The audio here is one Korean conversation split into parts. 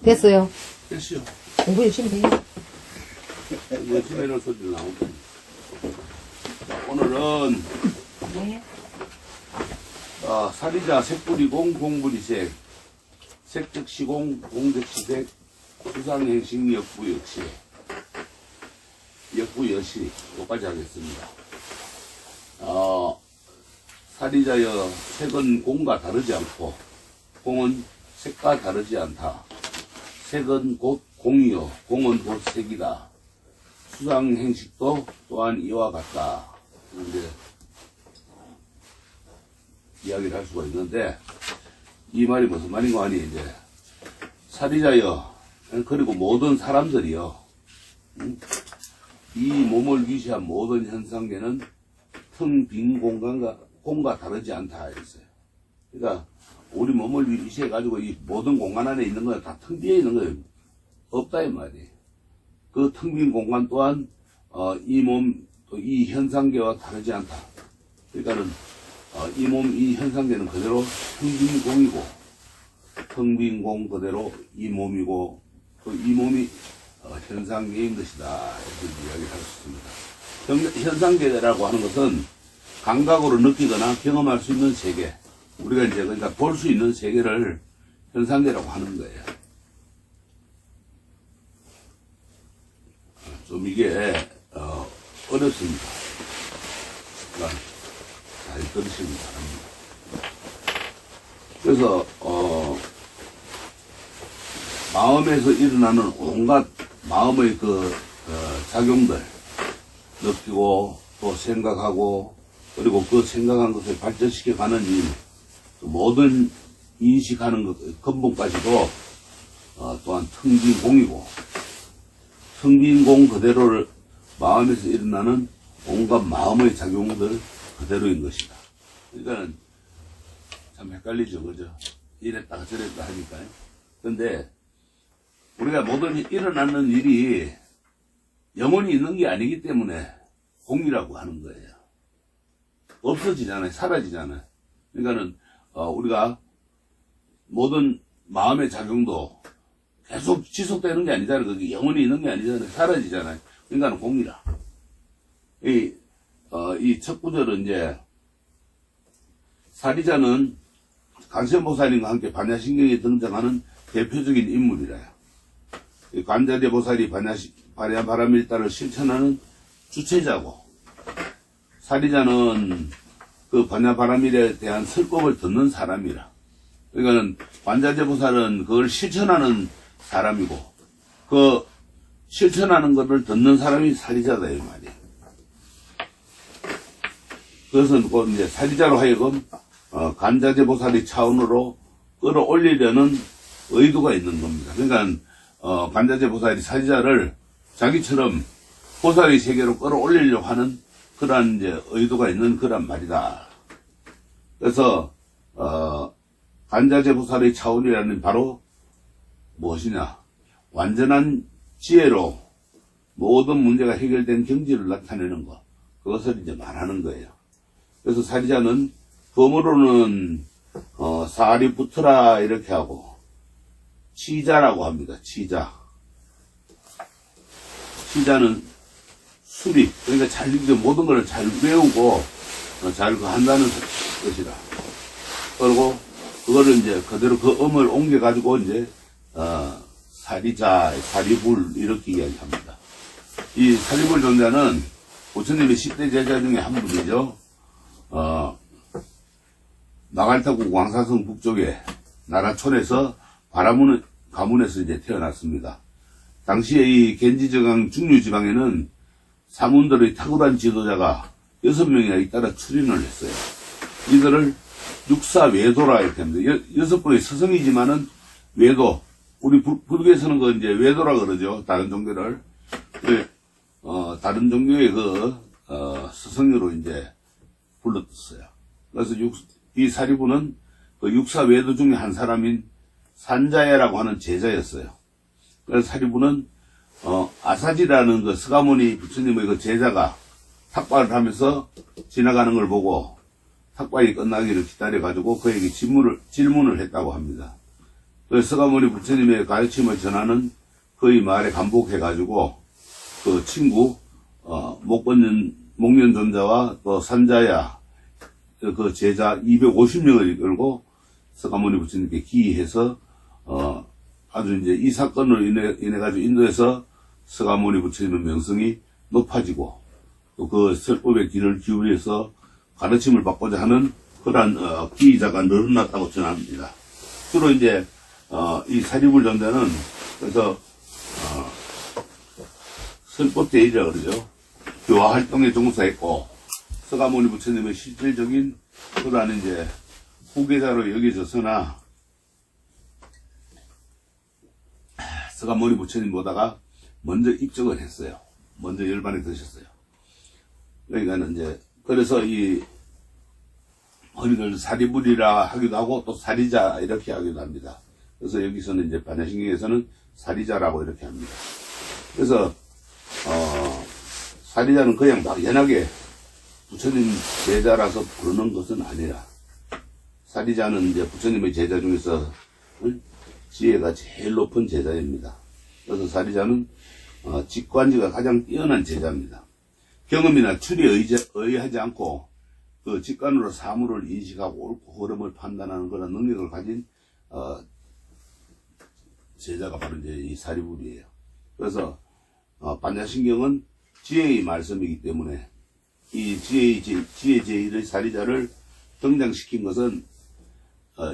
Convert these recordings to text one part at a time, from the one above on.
됐어요. 됐어요. 공부 열심히 해요. 열심히 해놓은 소리 나오고. 오늘은, 네. 사리자 색불이공, 공불이색, 색적 시공, 공적 시색, 수상행식 역부 역시, 역부 여시, 여기까지 하겠습니다. 사리자여, 색은 공과 다르지 않고, 공은 색과 다르지 않다. 색은 곧 공이요, 공은 곧 색이다. 수상행식도 또한 이와 같다. 이제 이야기를 할 수가 있는데, 이 말이 무슨 말인가 하니, 이제, 사리자여, 그리고 모든 사람들이요, 이 몸을 위시한 모든 현상계는 텅 빈 공과 다르지 않다 했어요. 그러니까, 우리 몸을 위시해가지고 이 모든 공간 안에 있는 건 다 텅 비어 있는 거예요. 없다, 이 말이에요. 그 텅 빈 공간 또한, 이 몸, 또 이 현상계와 다르지 않다. 그러니까는, 이 몸, 이 현상계는 그대로 텅 빈 공이고, 텅 빈 공 그대로 이 몸이고, 또 이 몸이, 현상계인 것이다. 이렇게 이야기를 할 수 있습니다. 현상계라고 하는 것은 감각으로 느끼거나 경험할 수 있는 세계. 우리가 이제 그러니까 볼 수 있는 세계를 현상계라고 하는 거예요. 좀 이게, 어렵습니다. 그러니까 잘 들으시기 바랍니다. 그래서, 마음에서 일어나는 온갖 마음의 작용들, 느끼고, 또 생각하고, 그리고 그 생각한 것을 발전시켜가는 일, 모든 인식하는 것, 근본까지도, 또한 텅 빈 공이고, 텅 빈 공 그대로를 마음에서 일어나는 온갖 마음의 작용들 그대로인 것이다. 그러니까는 참 헷갈리죠, 그죠? 이랬다가 저랬다 하니까요. 근데 우리가 모든 일어나는 일이 영원히 있는 게 아니기 때문에 공이라고 하는 거예요. 없어지잖아요. 사라지잖아요. 그러니까는 우리가 모든 마음의 작용도 계속 지속되는 게 아니잖아요. 그게 영원히 있는 게 아니잖아요. 사라지잖아요. 그러니까는 공이라. 이 첫 구절은 이제 사리자는 관세음보살님과 함께 반야신경에 등장하는 대표적인 인물이래요. 관자재보살이 반야바라밀다를 실천하는 주체자고, 사리자는 그 반야바라밀에 대한 설법을 듣는 사람이라. 그러니까는 관자재보살은 그걸 실천하는 사람이고, 그 실천하는 것을 듣는 사람이 사리자다 이 말이에요. 그것은 곧 이제 사리자로 하여금 관자재보살의 차원으로 끌어올리려는 의도가 있는 겁니다. 그러니까 관자재보살이 사리자를 자기처럼 보살의 세계로 끌어올리려고 하는 그러한 이제 의도가 있는 그런 말이다. 그래서 관자재보살의 차원이라는 바로 무엇이냐? 완전한 지혜로 모든 문제가 해결된 경지를 나타내는 것. 그것을 이제 말하는 거예요. 그래서 사리자는 범어로는 사리부트라 이렇게 하고 치자라고 합니다. 치자. 치자는 수리. 그러니까 잘 모든 걸 잘 외우고 잘 한다는 것이다. 그리고 그거를 이제 그대로 그 음을 옮겨 가지고 이제 사리자, 사리불 이렇게 이야기합니다. 이 사리불 존자는 부처님의 10대 제자 중에 한 분이죠. 나갈타국 왕사성 북쪽에 나라촌에서 바라문 가문에서 이제 태어났습니다. 당시에 이 겐지저강 중류지방에는 사문들의 탁월한 지도자가 6명이나 잇따라 출인을 했어요. 이들을 육사외도라 이렇게 합니다. 6분의 스승이지만은 외도, 우리 불교에서는 그 이제 외도라 그러죠. 다른 종교를. 다른 종교의 스승으로 이제 불렀어요. 그래서 이 사리부는 그 육사외도 중에 한 사람인 산자야라고 하는 제자였어요. 그래서 사리부는 아사지라는 그 스가모니 부처님의 그 제자가 탁발을 하면서 지나가는 걸 보고 탁발이 끝나기를 기다려가지고 그에게 질문을 했다고 합니다. 그 서가모니 부처님의 가르침을 전하는 그의 말에 감복해가지고 그 친구 목련존자와 또 산자야 그 제자 250명을 이끌고 서가모니 부처님께 기해서 아주 이제 이 사건으로 인해 가지고 인도에서 서가모니 부처님의 명성이 높아지고 또 그 설법의 길을 기울여서 가르침을 받고자 하는 그러한 기의자가 늘어났다고 전합니다. 주로 이제 이 사리불 전자는 그래서 설법제의라 그러죠. 교화 활동에 종사했고 서가모니 부처님의 실질적인 그러한 이제 후계자로 여겨져서나 서가모니 부처님보다가 먼저 입적을 했어요. 먼저 열반에 드셨어요. 그러니까는 이제 그래서 이 흔히들 사리불이라 하기도 하고 또 사리자 이렇게 하기도 합니다. 그래서 여기서는 이제 반야신경에서는 사리자라고 이렇게 합니다. 그래서 사리자는 그냥 막연하게 부처님 제자라서 부르는 것은 아니라 사리자는 이제 부처님의 제자 중에서 지혜가 제일 높은 제자입니다. 그래서 사리자는 직관지가 가장 뛰어난 제자입니다. 경험이나 추리에 의하지 않고 그 직관으로 사물을 인식하고 옳고 그름을 판단하는 그런 능력을 가진 제자가 바로 이제 이 사리불이에요. 그래서 반야신경은 지혜의 말씀이기 때문에 이 지혜 제일의 사리자를 등장시킨 것은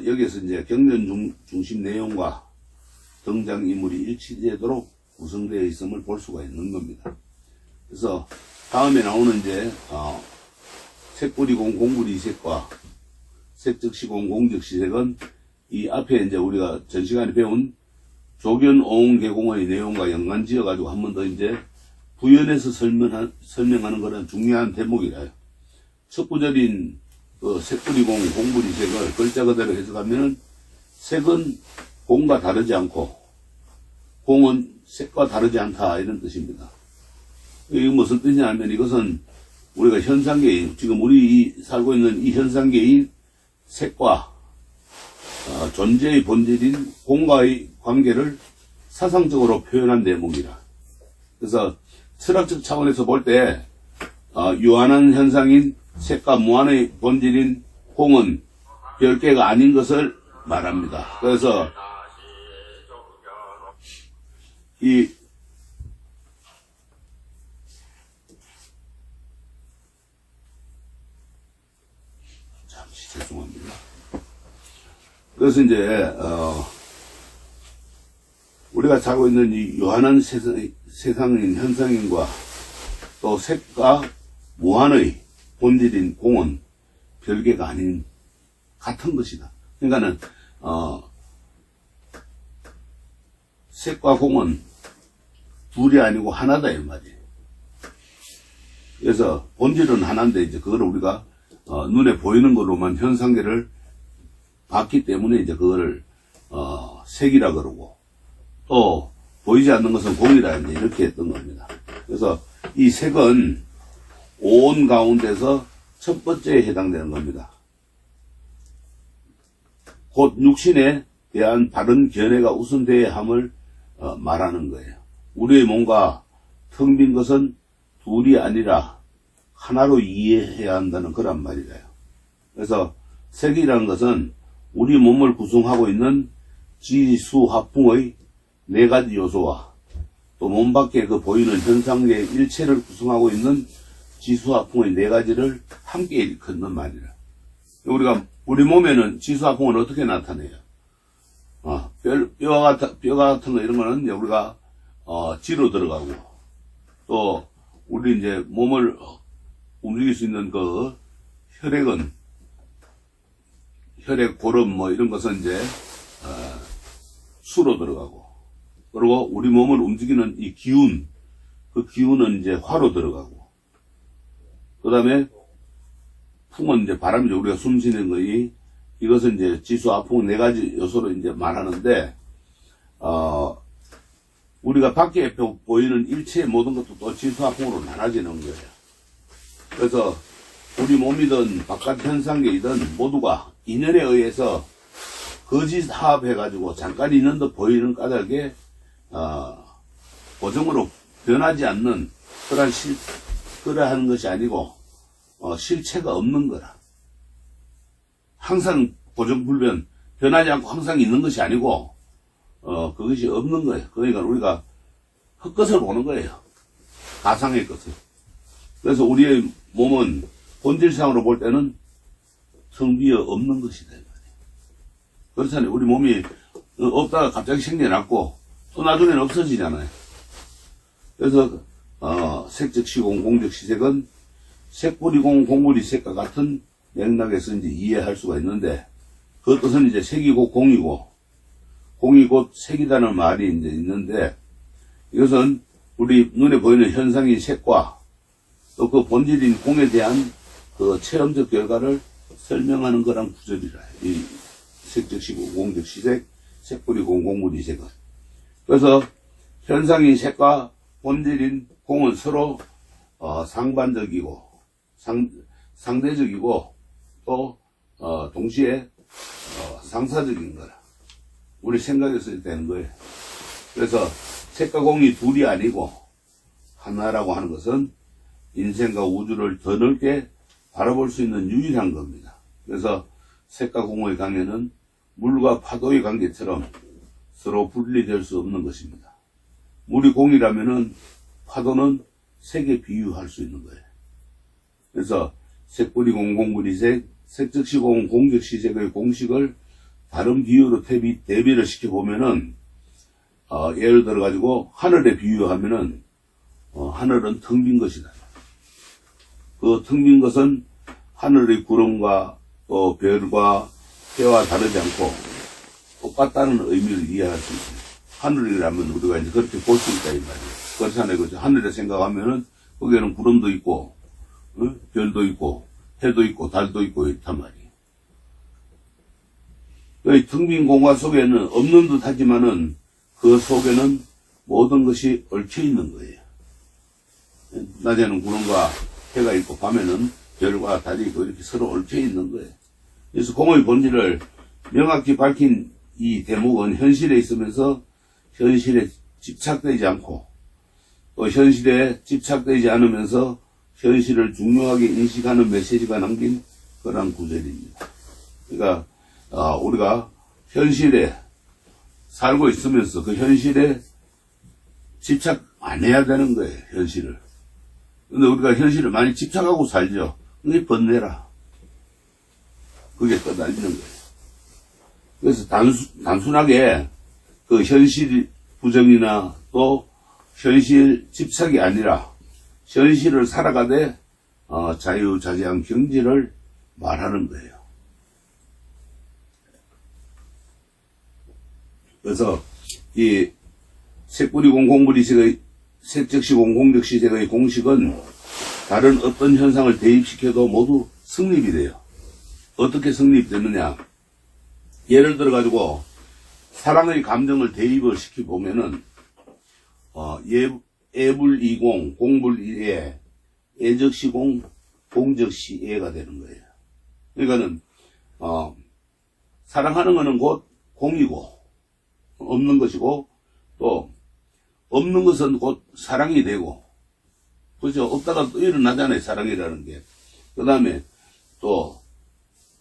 여기에서 이제 경전 중심 내용과 등장인물이 일치되도록 구성되어 있음을 볼 수가 있는 겁니다. 그래서 다음에 나오는 이제 색불이공 공불이색과 색즉시공 공즉시색은 이 앞에 이제 우리가 전 시간에 배운 조견오응계공의 내용과 연관지어 가지고 한 번 더 이제 부연해서 설명하는 그런 중요한 대목이라요. 첫 구절인 색불이공 공불이색을 글자 그대로 해석하면은 색은 공과 다르지 않고 공은 색과 다르지 않다 이런 뜻입니다. 이게 무슨 뜻이냐면 이것은 우리가 현상계인 지금 우리 살고 있는 이 현상계인 색과 존재의 본질인 공과의 관계를 사상적으로 표현한 대목이라. 그래서 철학적 차원에서 볼 때 유한한 현상인 색과 무한의 본질인 공은 별개가 아닌 것을 말합니다. 그래서 잠시 죄송합니다. 그래서 이제 우리가 살고 있는 이 유한한 세상인 현상인과 또 색과 무한의 본질인 공은 별개가 아닌 같은 것이다. 그러니까는 색과 공은 둘이 아니고 하나다 이 말이에요. 그래서 본질은 하나인데 이제 그걸 우리가 눈에 보이는 것로만 현상계를 봤기 때문에 이제 그거를 색이라 그러고 또 보이지 않는 것은 공이라 이제 이렇게 했던 겁니다. 그래서 이 색은 온 가운데서 첫 번째에 해당되는 겁니다. 곧 육신에 대한 바른 견해가 우선되어야 함을 말하는 거예요. 우리의 몸과 텅 빈 것은 둘이 아니라 하나로 이해해야 한다는 그런 말이래요. 그래서 색이라는 것은 우리 몸을 구성하고 있는 지수화풍의 4가지 요소와 또 몸 밖에 그 보이는 현상의 일체를 구성하고 있는 지수화풍의 4가지를 함께 일컫는 말이라. 우리 몸에는 지수화풍은 어떻게 나타내요? 뼈 같은 거 이런 거는 우리가 지로 들어가고 또 우리 이제 몸을 움직일 수 있는 그 혈액은 혈액 고름 뭐 이런 것은 이제 수로 들어가고 그리고 우리 몸을 움직이는 이 기운 그 기운은 이제 화로 들어가고 그 다음에 풍은 이제 바람이죠. 우리가 숨 쉬는 거이 이것은 이제 지수화풍 4가지 요소로 이제 말하는데 우리가 밖에 보이는 일체의 모든 것도 또 지수화풍으로 나눠지는 거예요. 그래서 우리 몸이든 바깥 현상계이든 모두가 인연에 의해서 거짓 화합해가지고 잠깐 있는 듯 보이는 까닭에, 고정으로 변하지 않는 그러하는 것이 아니고, 실체가 없는 거라. 항상 고정불변, 변하지 않고 항상 있는 것이 아니고, 그것이 없는 거예요. 그러니까 우리가 헛것을 보는 거예요. 가상의 것을. 그래서 우리의 몸은 본질상으로 볼 때는 텅 비어 없는 것이다. 그렇잖아요. 우리 몸이 없다가 갑자기 생겨났고, 또 나중에는 없어지잖아요. 그래서, 색즉시공, 공즉시색은 색불이공, 공불이색과 같은 맥락에서 이제 이해할 수가 있는데, 그 뜻은 이제 색이 곧 공이고, 공이 곧 색이라는 말이 이제 있는데, 이것은 우리 눈에 보이는 현상인 색과 또 그 본질인 공에 대한 그 체험적 결과를 설명하는 거랑 구절이라. 이 색즉시공, 공즉시색, 색불이공, 공불이색은. 그래서 현상인 색과 본질인 공은 서로 상반적이고 상대적이고 또 동시에 상사적인 거라. 우리 생각에서 되는 거예요. 그래서 색과 공이 둘이 아니고 하나라고 하는 것은 인생과 우주를 더 넓게 바라볼 수 있는 유일한 겁니다. 그래서 색과 공의 관계는 물과 파도의 관계처럼 서로 분리될 수 없는 것입니다. 물이 공이라면은 파도는 색에 비유할 수 있는 거예요. 그래서 색불이공, 공불이색, 색즉시공, 공즉시색의 공식을 다른 비유로 대비를 시켜보면은, 예를 들어가지고, 하늘에 비유하면은, 하늘은 텅 빈 것이다. 그 텅 빈 것은 하늘의 구름과 또 별과 해와 다르지 않고 똑같다는 의미를 이해할 수 있습니다. 하늘이라면 우리가 이제 그렇게 볼 수 있다, 이 말이에요. 그렇잖아요. 그렇죠? 하늘에 생각하면은, 거기에는 구름도 있고, 별도 있고, 해도 있고, 달도 있고, 있단 말이에요. 이 텅 빈 공간 속에는 없는 듯 하지만은, 그 속에는 모든 것이 얽혀 있는 거예요. 낮에는 구름과 해가 있고, 밤에는 별과 달이 있고, 이렇게 서로 얽혀 있는 거예요. 그래서 공의 본질을 명확히 밝힌 이 대목은 현실에 있으면서 현실에 집착되지 않고, 또 현실에 집착되지 않으면서 현실을 중요하게 인식하는 메시지가 남긴 그런 구절입니다. 그러니까, 우리가 현실에 살고 있으면서 그 현실에 집착 안 해야 되는 거예요, 현실을. 근데 우리가 현실을 많이 집착하고 살죠. 그게 번뇌라. 그게 떠날리는 거예요. 그래서 단순하게 그 현실 부정이나 또 현실 집착이 아니라 현실을 살아가되 자유자재한 경지를 말하는 거예요. 그래서 이 색불이공, 공불이색의 색즉시공, 공즉시색의 공식은 다른 어떤 현상을 대입시켜도 모두 성립이 돼요. 어떻게 성립되느냐? 예를 들어 가지고 사랑의 감정을 대입을 시켜보면은 애불이공, 공불이애, 애즉시공, 공즉시애가 되는 거예요. 그러니까는 사랑하는 것은 곧 공이고 없는 것이고, 또 없는 것은 곧 사랑이 되고, 그죠? 없다가 또 일어나잖아요, 사랑이라는 게. 그 다음에 또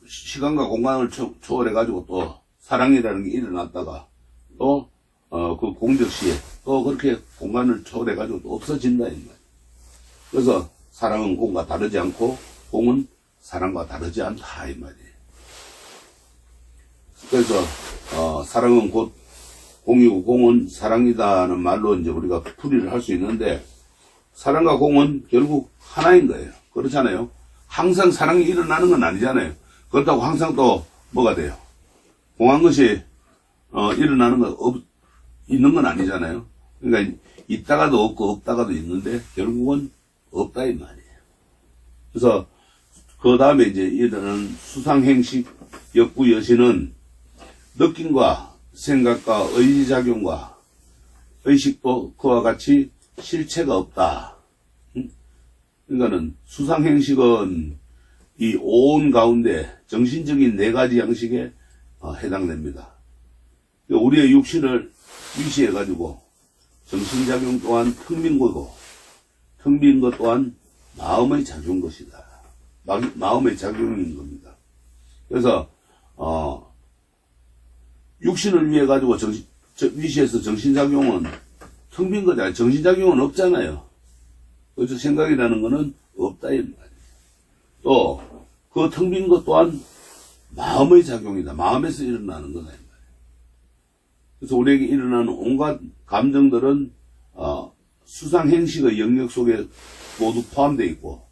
시간과 공간을 초월해가지고 또 사랑이라는 게 일어났다가 또 그 공즉시에 또 그렇게 공간을 초월해가지고 또 없어진다, 이 말이에요. 그래서 사랑은 공과 다르지 않고 공은 사랑과 다르지 않다, 이 말이에요. 그래서 사랑은 곧 공이고 공은 사랑이다는 말로 이제 우리가 풀이를 할 수 있는데, 사랑과 공은 결국 하나인 거예요. 그렇잖아요. 항상 사랑이 일어나는 건 아니잖아요. 그렇다고 항상 또 뭐가 돼요? 공한 것이 일어나는 건 있는 건 아니잖아요. 그러니까 있다가도 없고 없다가도 있는데 결국은 없다 이 말이에요. 그래서 그 다음에 이제 일어나는 수상행식 역부여신은 느낌과 생각과 의지작용과 의식도 그와 같이 실체가 없다. 그러니까는 수상행식은 이 오온 가운데 정신적인 네 가지 양식에 해당됩니다. 우리의 육신을 위시해가지고 정신작용 또한 텅 빈 거고, 텅 빈 것 또한 마음의 작용 것이다. 마음의 작용인 겁니다. 그래서 육신을 위해 가지고 위시해서 정신작용은 텅 빈 거잖아요. 정신작용은 없잖아요. 그래서 생각이라는 거는 없다 이 말이에요. 또 그 텅 빈 것 또한 마음의 작용이다. 마음에서 일어나는 거다 이 말이에요. 그래서 우리에게 일어나는 온갖 감정들은 수상행식의 영역 속에 모두 포함되어 있고,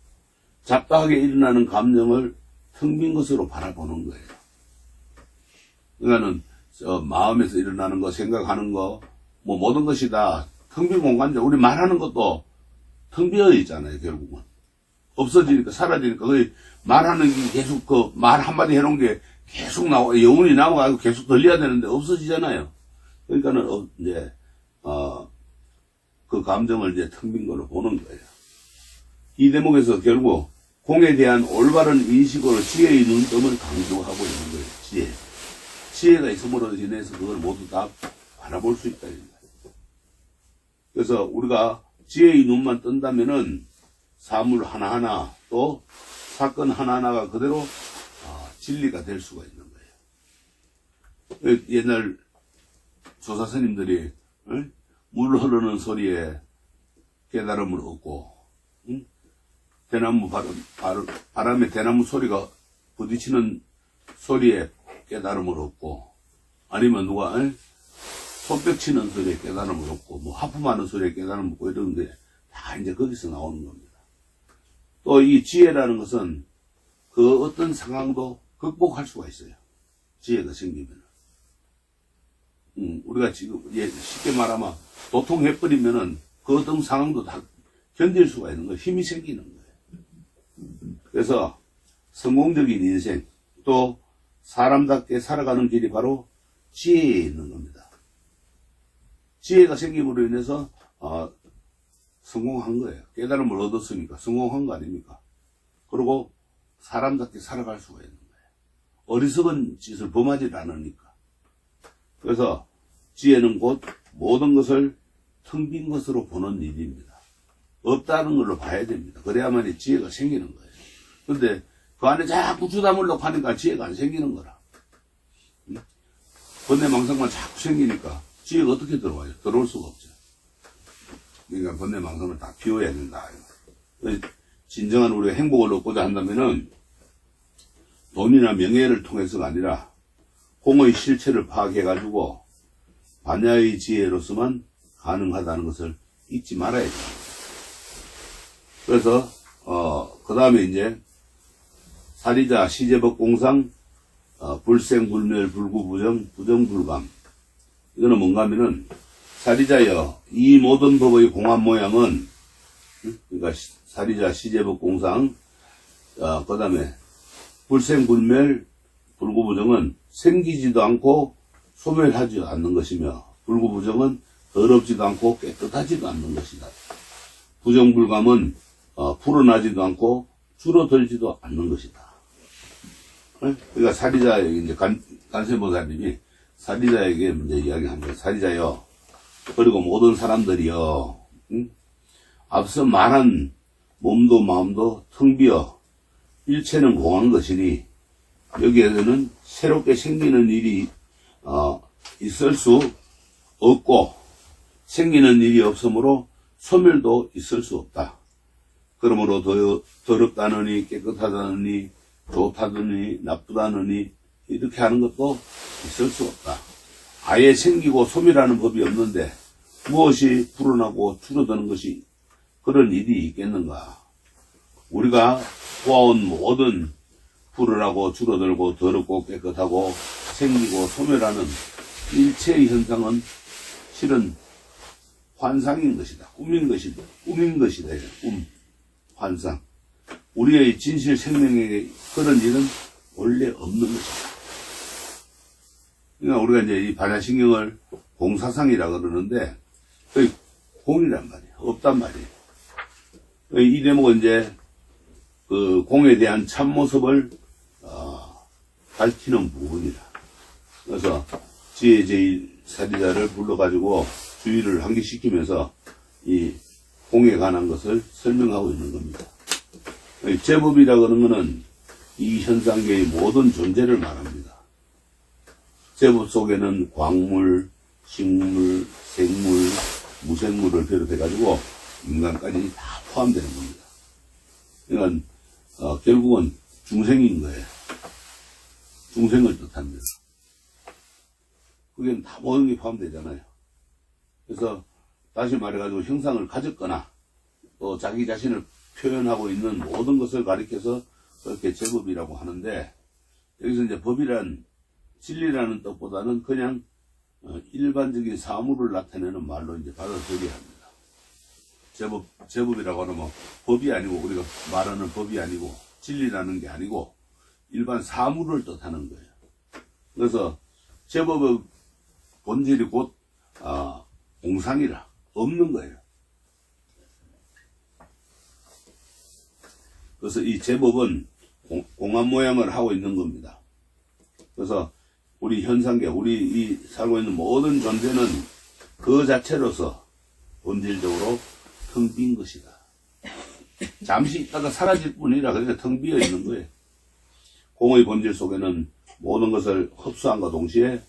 잡다하게 일어나는 감정을 텅 빈 것으로 바라보는 거예요. 그러니까는 마음에서 일어나는 거, 생각하는 거, 뭐 모든 것이 다 텅 빈 공간인데, 우리 말하는 것도 텅 비어 있잖아요. 결국은 없어지니까, 사라지니까, 그 말하는 게 계속 그 말 한마디 해놓은 게 계속 영혼이 나와가지고 계속 들려야 되는데 없어지잖아요. 그러니까는 이제 그 감정을 이제 텅 빈 걸로 보는 거예요. 이 대목에서 결국 공에 대한 올바른 인식으로 지혜의 눈점을 강조하고 있는 거예요. 지혜가 있음으로 인해서 그걸 모두 다 바라볼 수 있다. 그래서 우리가 지혜의 눈만 뜬다면은 사물 하나하나 또 사건 하나하나가 그대로 진리가 될 수가 있는 거예요. 옛날 조사 스님들이 물 흐르는 소리에 깨달음을 얻고, 대나무 바람에 대나무 소리가 부딪히는 소리에 깨달음을 얻고, 아니면 누가 손뼉 치는 소리에 깨달음을 얻고, 뭐 하품하는 소리에 깨달음을 얻고 이러는데 다 이제 거기서 나오는 겁니다. 또 이 지혜라는 것은 그 어떤 상황도 극복할 수가 있어요. 지혜가 생기면. 우리가 지금 쉽게 말하면 도통해버리면은 그 어떤 상황도 다 견딜 수가 있는 거예요. 힘이 생기는 거예요. 그래서 성공적인 인생, 또 사람답게 살아가는 길이 바로 지혜에 있는 겁니다. 지혜가 생김으로 인해서 성공한 거예요. 깨달음을 얻었으니까 성공한 거 아닙니까? 그리고 사람답게 살아갈 수가 있는 거예요. 어리석은 짓을 범하지 않으니까. 그래서 지혜는 곧 모든 것을 텅 빈 것으로 보는 일입니다. 없다는 걸로 봐야 됩니다. 그래야만 지혜가 생기는 거예요. 근데 그 안에 자꾸 주다물려고 하니까 지혜가 안 생기는 거라. 번뇌망상만 자꾸 생기니까 지혜가 어떻게 들어와요? 들어올 수가 없죠. 그러니까 번뇌망상을 다 비워야 된다. 진정한 우리가 행복을 얻고자 한다면은 돈이나 명예를 통해서가 아니라 공의 실체를 파악해가지고 반야의 지혜로서만 가능하다는 것을 잊지 말아야 됩니다. 그래서 그 다음에 이제 사리자 시제법공상 불생불멸 불구부정 부정불감, 이거는 뭔가 하면은 사리자여 이 모든 법의 공합 모양은, 그러니까 사리자 시제법공상 그 다음에 불생불멸 불구부정은 생기지도 않고 소멸하지 않는 것이며, 불구부정은 더럽지도 않고 깨끗하지도 않는 것이다. 부정불감은 불어나지도 않고 줄어들지도 않는 것이다. 그러니까 사리자에게 이제 간세보살님이 사리자에게 이제 이야기합니다. 사리자여, 그리고 모든 사람들이여, 앞서 말한 몸도 마음도 텅 비어 일체는 공한 것이니 여기에서는 새롭게 생기는 일이 있을 수 없고 생기는 일이 없으므로 소멸도 있을 수 없다. 그러므로 더럽다느니 깨끗하다느니 좋다느니 나쁘다느니 이렇게 하는 것도 있을 수 없다. 아예 생기고 소멸하는 법이 없는데 무엇이 불어나고 줄어드는 것이 그런 일이 있겠는가. 우리가 보아온 모든 불어나고 줄어들고 더럽고 깨끗하고 생기고 소멸하는 일체의 현상은 실은 환상인 것이다. 꿈인 것이다. 환상. 우리의 진실 생명에게 그런 일은 원래 없는 것이다. 그러니까 우리가 이제 이 반야신경을 공사상이라 그러는데 거의 공이란 말이에요. 없단 말이에요. 이 대목은 이제 그 공에 대한 참모습을 밝히는 부분이라. 그래서 지혜제일 사리자를 불러가지고 주의를 환기시키면서 이 공에 관한 것을 설명하고 있는 겁니다. 제법이라고 하는 것은 이 현상계의 모든 존재를 말합니다. 제법 속에는 광물, 식물, 생물, 무생물을 비롯해가지고 인간까지 다 포함되는 겁니다. 그러니까 결국은 중생인 거예요. 중생을 뜻합니다. 그게 다 모든 게 포함되잖아요. 그래서 다시 말해가지고 형상을 가졌거나 또 자기 자신을 표현하고 있는 모든 것을 가리켜서 그렇게 제법이라고 하는데, 여기서 이제 법이란 진리라는 뜻보다는 그냥 일반적인 사물을 나타내는 말로 이제 받아들여야 합니다. 제법이라고 하면 법이 아니고, 우리가 말하는 법이 아니고 진리라는 게 아니고 일반 사물을 뜻하는 거예요. 그래서 제법의 본질이 곧 공상이라 없는 거예요. 그래서 이 제법은 공안 모양을 하고 있는 겁니다. 그래서 우리 현상계, 우리 이 살고 있는 모든 존재는 그 자체로서 본질적으로 텅 빈 것이다. 잠시 있다가 사라질 뿐이라, 그러니까 텅 비어 있는 거예요. 공의 본질 속에는 모든 것을 흡수함과 동시에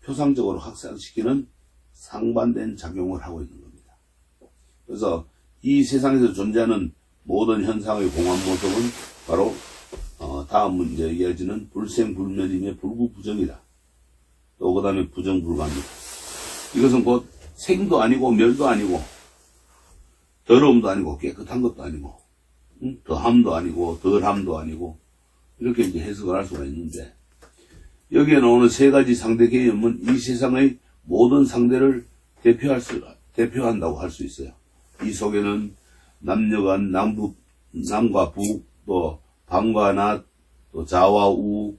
표상적으로 확산시키는 상반된 작용을 하고 있는 겁니다. 그래서 이 세상에서 존재하는 모든 현상의 공안 모습은 바로 다음 문제에 이어지는 불생불멸임의 불구부정이다. 또 그 다음에 부정불가입니다. 이것은 곧 생도 아니고 멸도 아니고 더러움도 아니고 깨끗한 것도 아니고 더함도 아니고 덜함도 아니고 이렇게 이제 해석을 할 수가 있는데, 여기에 나오는 세 가지 상대 개념은 이 세상의 모든 상대를 대표한다고 할 수 있어요. 이 속에는 남녀간, 남과 북, 또 밤과 낮, 또 자와 우,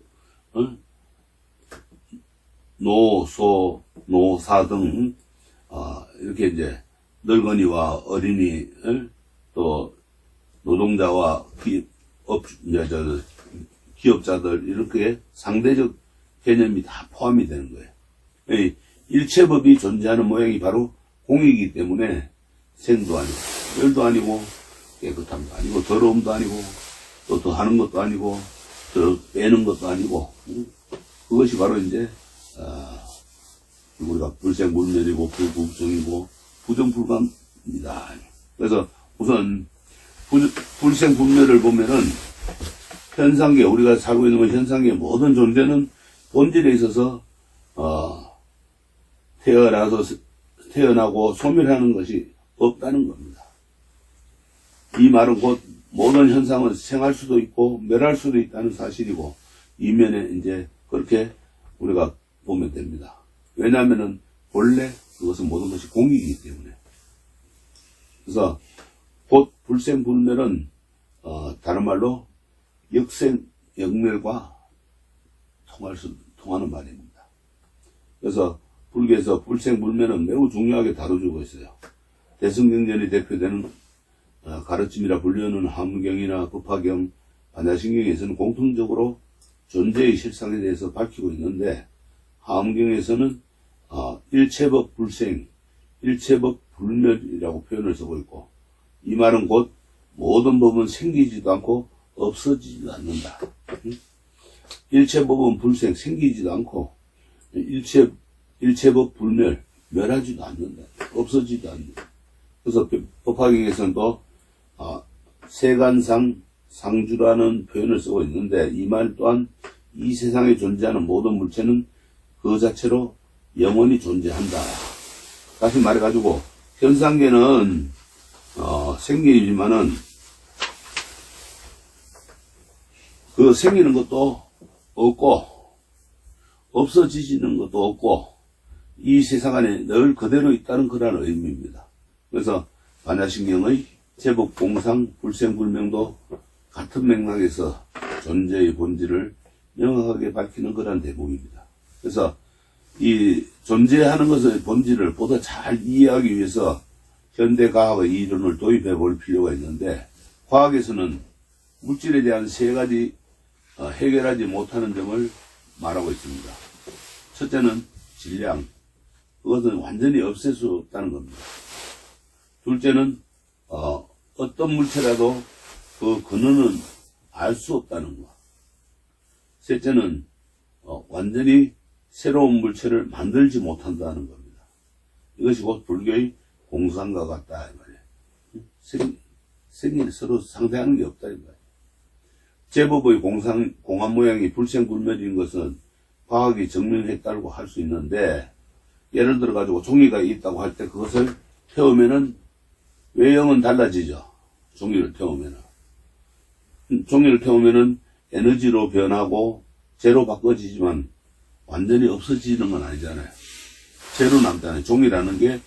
노, 소, 노사 등 이렇게 이제 늙은이와 어린이, 또 노동자와 기업자들, 이렇게 상대적 개념이 다 포함이 되는 거예요. 일체법이 존재하는 모양이 바로 공이기 때문에 생도 아니고 멸도 아니고 깨끗함도 아니고 더러움도 아니고 또 더하는 것도 아니고 더 빼는 것도 아니고, 그것이 바로 이제 우리가 불생불멸이고 불구부정이고 부정불감입니다. 그래서 우선 불생불멸을 보면은 현상계, 우리가 살고 있는 현상계 모든 존재는 본질에 있어서 태어나고 소멸하는 것이 없다는 겁니다. 이 말은 곧 모든 현상은 생할 수도 있고 멸할 수도 있다는 사실이고, 이면에 이제 그렇게 우리가 보면 됩니다. 왜냐하면은 본래 그것은 모든 것이 공이기 때문에. 그래서 곧 불생불멸은 다른 말로 역생역멸과 통하는 말입니다. 그래서 불교에서 불생불멸은 매우 중요하게 다뤄주고 있어요. 대승경전이 대표되는 가르침이라 불리는 함경이나 법화경, 반야신경에서는 공통적으로 존재의 실상에 대해서 밝히고 있는데, 함경에서는 일체법 불생, 일체법 불멸이라고 표현을 쓰고 있고, 이 말은 곧 모든 법은 생기지도 않고 없어지지도 않는다. 일체법은 불생, 생기지도 않고, 일체법 불멸, 멸하지도 않는다. 없어지지도 않는다. 그래서 법화경에서는 또 세간상 상주라는 표현을 쓰고 있는데, 이 말 또한 이 세상에 존재하는 모든 물체는 그 자체로 영원히 존재한다. 다시 말해가지고 현상계는 생기지만은 그 생기는 것도 없고 없어지지는 것도 없고 이 세상 안에 늘 그대로 있다는 그런 의미입니다. 그래서 반야신경의 제법 공상 불생불명도 같은 맥락에서 존재의 본질을 명확하게 밝히는 그런 대목입니다. 그래서 이 존재하는 것의 본질을 보다 잘 이해하기 위해서 현대과학의 이론을 도입해 볼 필요가 있는데, 과학에서는 물질에 대한 세 가지 해결하지 못하는 점을 말하고 있습니다. 첫째는 질량. 그것은 완전히 없앨 수 없다는 겁니다. 둘째는 어떤 물체라도 그 근원은 알 수 없다는 것. 셋째는 완전히 새로운 물체를 만들지 못한다는 겁니다. 이것이 곧 불교의 공상과 같다 이 말이에요. 생이 서로 상대하는 게 없다 이 말이에요. 제법의 공안 모양이 불생불멸인 것은 과학이 증명했다고 할 수 있는데, 예를 들어 가지고 종이가 있다고 할 때 그것을 태우면은 외형은 달라지죠. 종이를 태우면은 에너지로 변하고 재로 바꿔지지만 완전히 없어지는 건 아니잖아요. 재로 남잖아요. 종이라는 게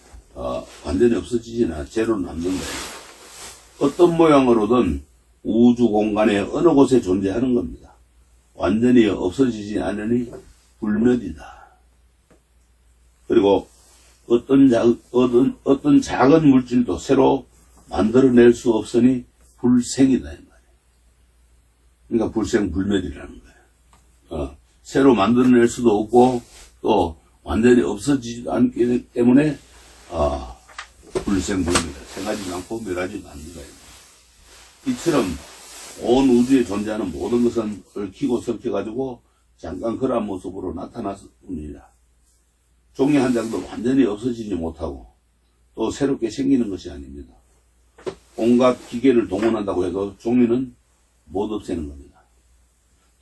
완전히 없어지지는 않아요. 재로 남는 거예요. 어떤 모양으로든 우주 공간의 어느 곳에 존재하는 겁니다. 완전히 없어지지 않으니 불멸이다. 그리고 어떤 작은 물질도 새로 만들어낼 수 없으니 불생이다 이 말이에요. 그러니까 불생불멸이라는 거예요. 새로 만들어낼 수도 없고 또 완전히 없어지지도 않기 때문에 불생불멸, 생하지 않고 멸하지도 않는다. 이처럼 온 우주에 존재하는 모든 것은 얽히고 섞여가지고 잠깐 그러한 모습으로 나타났을 뿐이다. 종이 한 장도 완전히 없어지지 못하고 또 새롭게 생기는 것이 아닙니다. 온갖 기계를 동원한다고 해도 종이는 못 없애는 겁니다.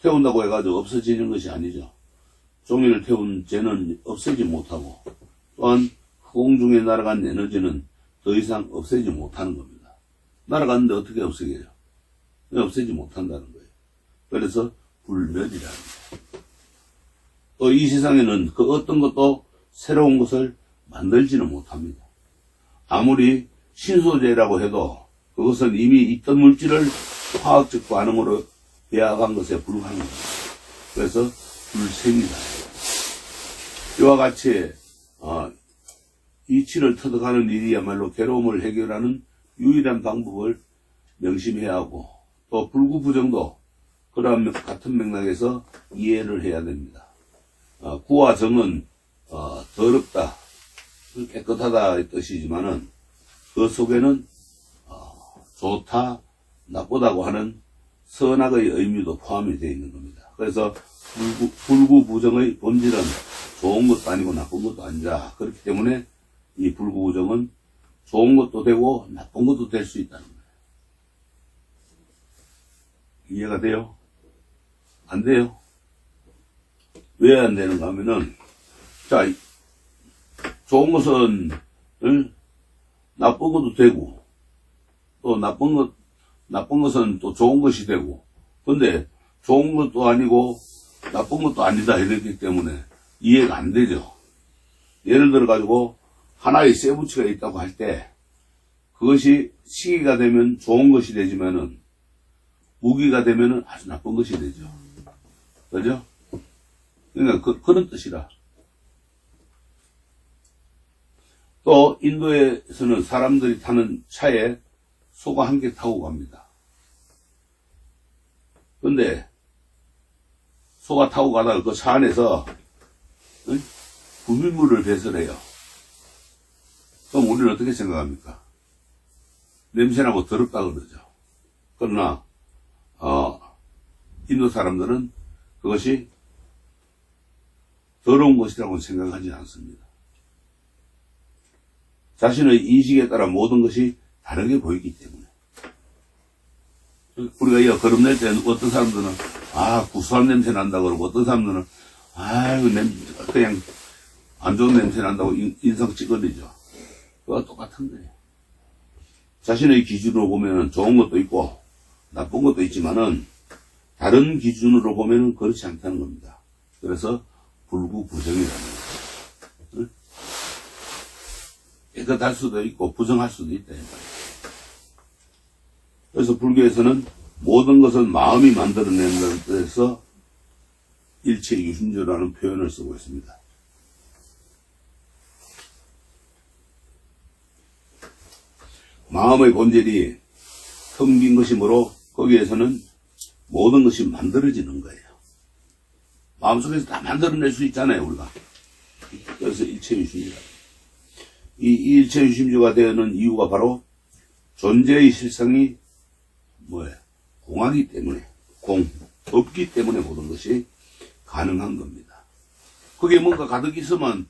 태운다고 해가지고 없어지는 것이 아니죠. 종이를 태운 재는 없애지 못하고 또한 공중에 날아간 에너지는 더 이상 없애지 못하는 겁니다. 날아갔는데 어떻게 없애게요? 없애지 못한다는 거예요. 그래서 불멸이라는 거예요. 또 이 세상에는 그 어떤 것도 새로운 것을 만들지는 못합니다. 아무리 신소재라고 해도 그것은 이미 있던 물질을 화학적 반응으로 배합한 것에 불과한 겁니다. 그래서 불생이다. 이와 같이 이치를 터득하는 일이야말로 괴로움을 해결하는 유일한 방법을 명심해야 하고 또 불구부정도 그런 같은 맥락에서 이해를 해야 됩니다. 구와 정은 더럽다, 깨끗하다 뜻이지만은 그 속에는 좋다, 나쁘다고 하는 선악의 의미도 포함이 되어 있는 겁니다. 그래서 불구부정의 본질은 좋은 것도 아니고 나쁜 것도 아니라 그렇기 때문에 이 불구부정은 좋은 것도 되고 나쁜 것도 될 수 있다는 거예요. 이해가 돼요? 안 돼요? 왜 안 되는가 하면은, 자, 좋은 것은, 나쁜 것도 되고, 또 나쁜 것은 또 좋은 것이 되고, 근데 좋은 것도 아니고, 나쁜 것도 아니다 이랬기 때문에 이해가 안 되죠. 예를 들어 가지고, 하나의 쇠붙이가 있다고 할 때, 그것이 시기가 되면 좋은 것이 되지만은, 무기가 되면은 아주 나쁜 것이 되죠. 그죠? 그러니까 그런 뜻이라. 또 인도에서는 사람들이 타는 차에 소가 함께 타고 갑니다. 근데 소가 타고 가다가 그 차 안에서 분비물을 배설해요. 그럼 우리는 어떻게 생각합니까? 냄새나고 더럽다 그러죠. 그러나 인도 사람들은 그것이 더러운 것이라고 생각하지 않습니다. 자신의 인식에 따라 모든 것이 다르게 보이기 때문에. 우리가 이거 거름낼 때 어떤 사람들은 구수한 냄새 난다 그러고 어떤 사람들은 그냥 안 좋은 냄새 난다고 인상 찌그리죠. 그거 똑같은 거예요. 자신의 기준으로 보면 좋은 것도 있고 나쁜 것도 있지만은 다른 기준으로 보면 그렇지 않다는 겁니다. 그래서 불구부정이라는 거예요. 깨끗할 수도 있고 부정할 수도 있다. 그래서 불교에서는 모든 것은 마음이 만들어낸다는 뜻에서 일체유심조라는 표현을 쓰고 있습니다. 마음의 본질이 텅 빈 것이므로 거기에서는 모든 것이 만들어지는 거예요. 마음속에서 다 만들어낼 수 있잖아요, 우리가. 그래서 일체유심이다. 이 일체유심주가 되는 이유가 바로 존재의 실성이 뭐예요? 공하기 때문에, 없기 때문에 모든 것이 가능한 겁니다. 그게 뭔가 가득 있으면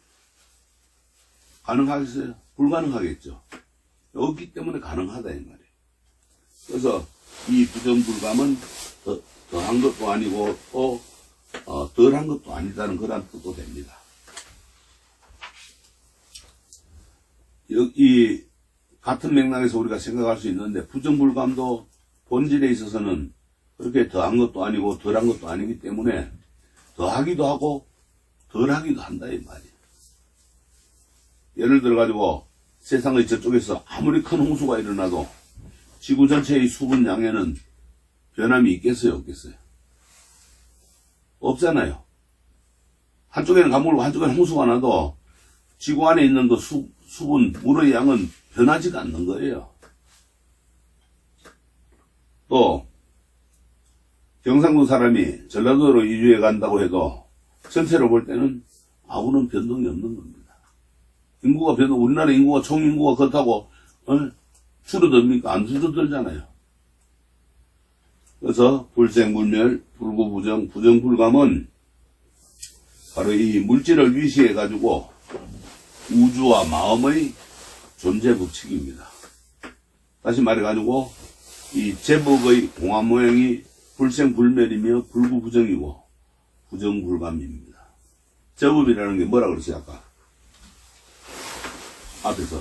가능하겠어요? 불가능하겠죠. 없기 때문에 가능하다, 이 말이에요. 그래서 이 부정불감은 더한 것도 아니고 또 덜한 것도 아니다는 그런 뜻도 됩니다. 이 같은 맥락에서 우리가 생각할 수 있는데 부정불감도 본질에 있어서는 그렇게 더한 것도 아니고 덜한 것도 아니기 때문에 더하기도 하고 덜하기도 한다 이 말이에요. 예를 들어 가지고 세상의 저쪽에서 아무리 큰 홍수가 일어나도 지구 전체의 수분 양에는 변함이 있겠어요 없겠어요? 없잖아요. 한쪽에는 가물고 한쪽에는 홍수가 나도 지구 안에 있는 그 수분, 물의 양은 변하지가 않는 거예요. 또 경상도 사람이 전라도로 이주해 간다고 해도 전체로 볼 때는 아무런 변동이 없는 겁니다. 인구가 우리나라 인구가 총 인구가 그렇다고 줄어듭니까? 안 줄어들잖아요. 그래서 불생불멸, 불구부정, 부정불감은 바로 이 물질을 위시해 가지고 우주와 마음의 존재 법칙입니다. 다시 말해가지고 이 제법의 공합 모양이 불생불멸이며 불구부정이고 부정불감입니다. 제법이라는 게 뭐라 그랬어요 아까? 앞에서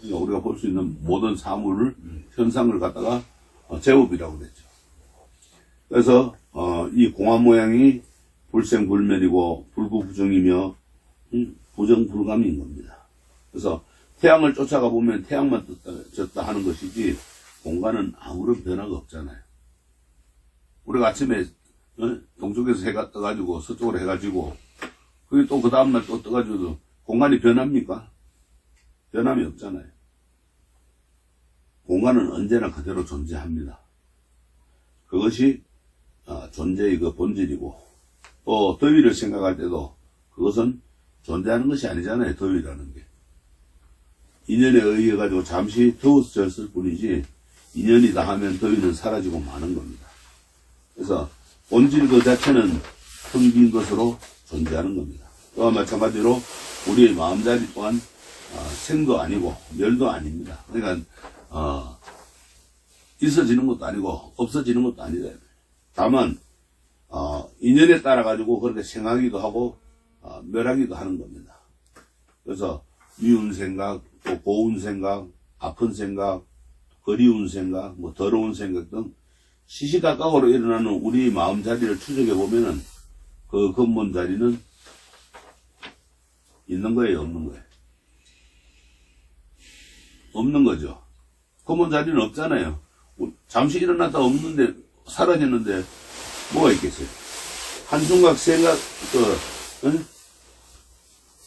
그러니까 우리가 볼 수 있는 모든 사물을 현상을 갖다가 제법이라고 그랬죠. 그래서 이 공합 모양이 불생불멸이고 불구부정이며 부정불감인 겁니다. 그래서 태양을 쫓아가 보면 태양만 떴다 하는 것이지 공간은 아무런 변화가 없잖아요. 우리가 아침에 동쪽에서 해가 떠가지고 서쪽으로 해가지고 그게 또 그 다음날 또 떠가지고 공간이 변합니까? 변함이 없잖아요. 공간은 언제나 그대로 존재합니다. 그것이 존재의 그 본질이고 또 더위를 생각할 때도 그것은 존재하는 것이 아니잖아요. 더위라는 게. 인연에 의해 가지고 잠시 더워서 졌을 뿐이지 인연이 다 하면 더위는 사라지고 마는 겁니다. 그래서 본질 그 자체는 텅 빈 것으로 존재하는 겁니다. 또한 마찬가지로 우리의 마음자리 또한 생도 아니고 멸도 아닙니다. 그러니까 있어지는 것도 아니고 없어지는 것도 아니다. 다만 인연에 따라 가지고 그렇게 생하기도 하고 멸하기도 하는 겁니다. 그래서 미운 생각, 또 고운 생각, 아픈 생각, 그리운 생각, 뭐 더러운 생각 등 시시각각으로 일어나는 우리 마음 자리를 추적해 보면은 그 근본 자리는 있는 거예요, 없는 거예요? 없는 거죠. 근본 자리는 없잖아요. 잠시 일어났다 없는데 사라지는데 뭐가 있겠어요? 한순간 생각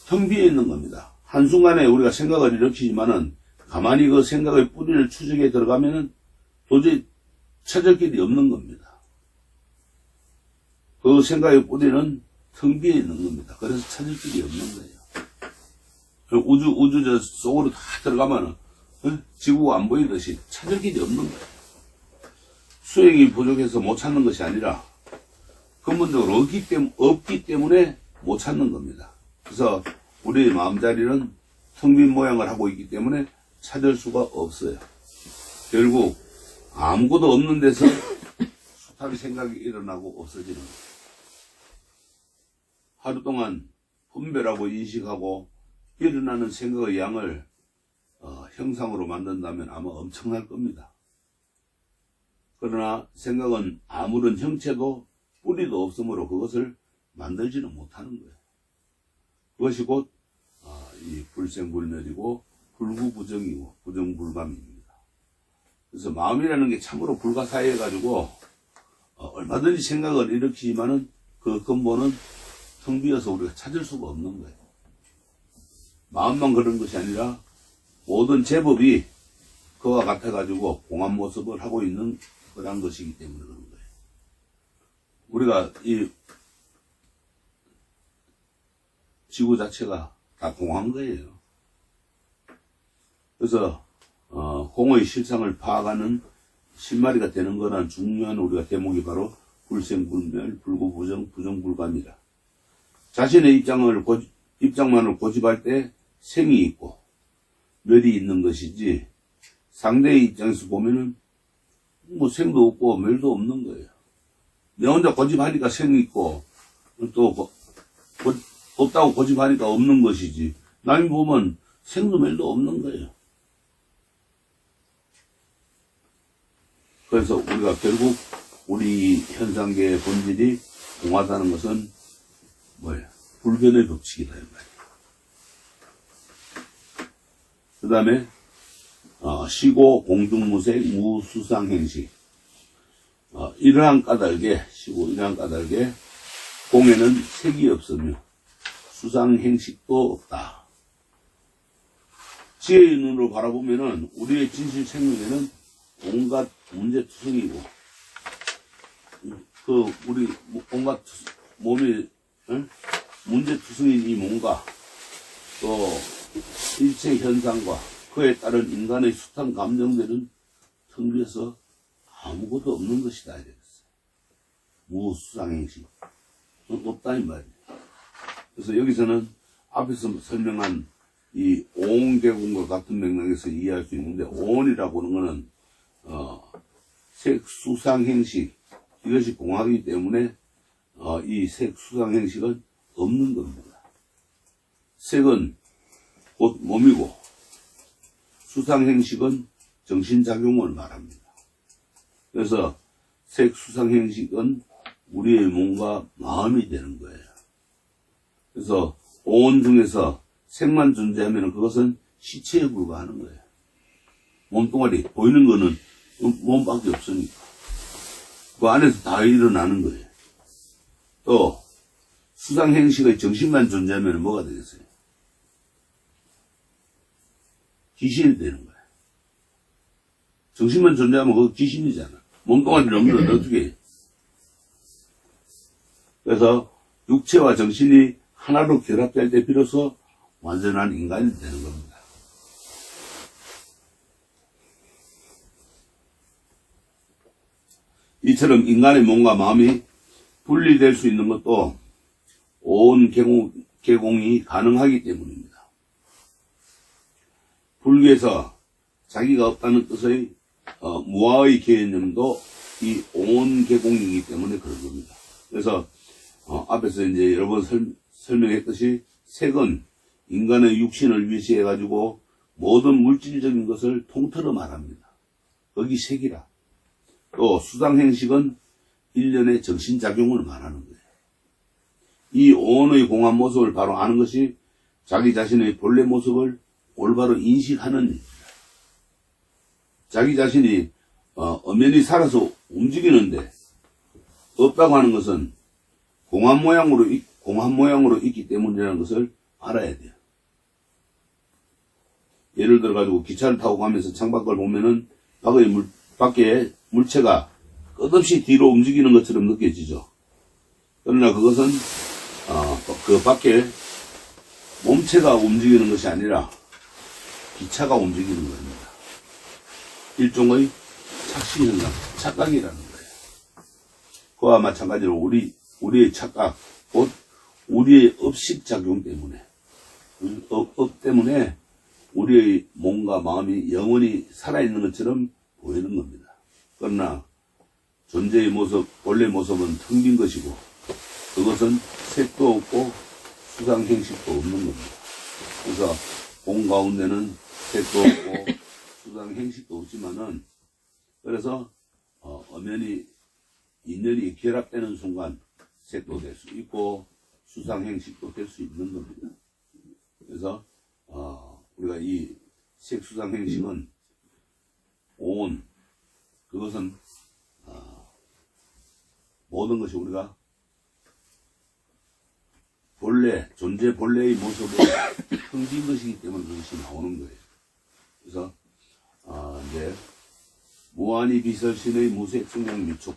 텅 비어 있는 겁니다. 한순간에 우리가 생각을 일으키지만은 가만히 그 생각의 뿌리를 추적해 들어가면은 도저히 찾을 길이 없는 겁니다. 그 생각의 뿌리는 텅 비어 있는 겁니다. 그래서 찾을 길이 없는 거예요. 우주 저 속으로 다 들어가면은 지구가 안 보이듯이 찾을 길이 없는 거예요. 수행이 부족해서 못 찾는 것이 아니라 근본적으로 없기 때문에 못 찾는 겁니다. 그래서 우리의 마음자리는 텅 빈 모양을 하고 있기 때문에 찾을 수가 없어요. 결국 아무것도 없는 데서 숱하게 생각이 일어나고 없어지는 거예요. 하루 동안 분별하고 인식하고 일어나는 생각의 양을 형상으로 만든다면 아마 엄청날 겁니다. 그러나 생각은 아무런 형체도 뿌리도 없으므로 그것을 만들지는 못하는 거예요. 그것이 곧 이 불생불멸이고 불구부정이고 부정불감입니다. 그래서 마음이라는 게 참으로 불가사의해가지고 얼마든지 생각을 일으키지만은 그 근본은 텅 비어서 우리가 찾을 수가 없는 거예요. 마음만 그런 것이 아니라 모든 제법이 그와 같아가지고 공한 모습을 하고 있는 그런 것이기 때문에 그런 거예요. 우리가 이 지구 자체가 다 공한 거예요. 그래서 공의 실상을 파악하는 실마리가 되는 거란 중요한 우리가 대목이 바로 불생불멸, 불구부정, 부정불감이라. 자신의 입장만을 고집할 때 생이 있고 멸이 있는 것이지, 상대의 입장에서 보면은 뭐 생도 없고 멸도 없는 거예요. 내 혼자 고집하니까 생이 있고 또 없다고 고집하니까 없는 것이지, 남이 보면 생도 멸도 없는 거예요. 그래서 우리가 결국 우리 현상계의 본질이 공하다는 것은 뭐예요? 불변의 법칙이다, 이 말이에요. 그 다음에 시고 공중무색 무수상행식. 이러한 까닭에, 시고 이러한 까닭에 공에는 색이 없으며 수상행식도 없다. 지혜의 눈으로 바라보면은 우리의 진실 생명에는 온갖 문제투성이고, 우리 온갖 몸이 문제투성인 이 몸과 또 일체 현상과 그에 따른 인간의 숱한 감정들은 텅 비어서 아무것도 없는 것이다 이랬어요. 무수상행식 없다 이 말이에요. 그래서 여기서는 앞에서 설명한 이 오온계공과 같은 맥락에서 이해할 수 있는데, 오온이라고 하는 것은 색수상행식, 이것이 공하기 때문에 이 색수상행식은 없는 겁니다. 색은 곧 몸이고 수상행식은 정신작용을 말합니다. 그래서 색수상행식은 우리의 몸과 마음이 되는 거예요. 그래서 오온 중에서 색만 존재하면 그것은 시체에 불과하는 거예요. 몸뚱아리 보이는 거는 몸밖에 없으니까 그 안에서 다 일어나는 거예요. 또 수상행식의 정신만 존재하면 뭐가 되겠어요? 귀신이 되는 거예요. 정신만 존재하면 그거 귀신이잖아. 몸뚱아리를 없는데 어떻게 해요? 그래서 육체와 정신이 하나로 결합될 때 비로소 완전한 인간이 되는 겁니다. 이처럼 인간의 몸과 마음이 분리될 수 있는 것도 오온 개공이 가능하기 때문입니다. 불교에서 자기가 없다는 뜻의 무아의 개념도 이 오온 개공이기 때문에 그런 겁니다. 그래서 앞에서 이제 여러 번 설명했듯이 색은 인간의 육신을 위시해가지고 모든 물질적인 것을 통틀어 말합니다. 거기 색이라. 또 수상행식은 일련의 정신작용을 말하는 거예요. 이 오온의 공한 모습을 바로 아는 것이 자기 자신의 본래 모습을 올바로 인식하는 일입니다. 자기 자신이 엄연히 살아서 움직이는데 없다고 하는 것은 공한 모양으로 있기 때문이라는 것을 알아야 돼요. 예를 들어가지고 기차를 타고 가면서 창밖을 보면은 밖에 물체가 끝없이 뒤로 움직이는 것처럼 느껴지죠. 그러나 그것은 그 밖에 몸체가 움직이는 것이 아니라 기차가 움직이는 겁니다. 일종의 착시현상, 착각이라는 거예요. 그와 마찬가지로 우리의 착각, 곧 우리의 업식작용 때문에, 업 때문에 우리의 몸과 마음이 영원히 살아있는 것처럼 보이는 겁니다. 그러나 존재의 모습, 본래 모습은 텅 빈 것이고 그것은 색도 없고 수상행식도 없는 겁니다. 그래서 공 가운데는 색도 없고 수상행식도 없지만은, 그래서 엄연히 인연이 결합되는 순간 색도 될 수 있고 수상행식도 될 수 있는 겁니다. 그래서 우리가 이 색수상행식은 오온, 그것은 모든 것이 우리가 존재 본래의 모습을 텅빈 것이기 때문에 그것이 나오는 거예요. 그래서 이제 무한히 비설신의 무색성량 미촉,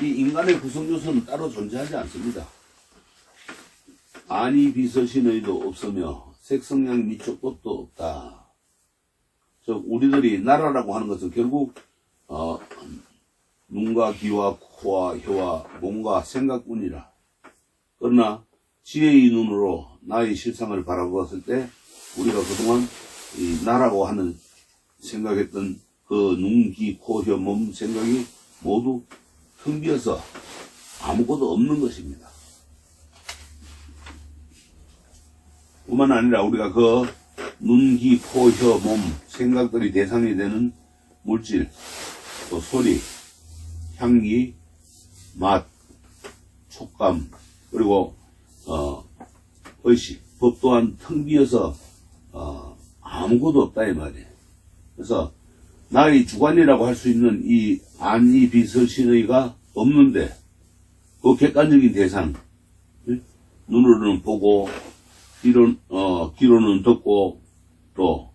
이 인간의 구성요소는 따로 존재하지 않습니다. 아니 비서신의도 없으며 색성량 미촉법도 없다. 즉 우리들이 나라라고 하는 것은 결국 눈과 귀와 코와 혀와 몸과 생각뿐이라. 그러나 지혜의 눈으로 나의 실상을 바라보았을 때 우리가 그동안 이 나라고 하는 생각했던 그 눈, 귀, 코, 혀, 몸 생각이 모두 텅 비어서 아무것도 없는 것입니다. 뿐만 아니라 우리가 그 눈, 귀, 코, 혀, 몸 생각들이 대상이 되는 물질, 또 소리, 향기, 맛, 촉감, 그리고 의식, 법 또한 텅 비어서 아무것도 없다 이 말이에요. 그래서 나의 주관이라고 할 수 있는 이 안이 비설신의가 없는데 그 객관적인 대상, 눈으로는 보고 귀로는 듣고 또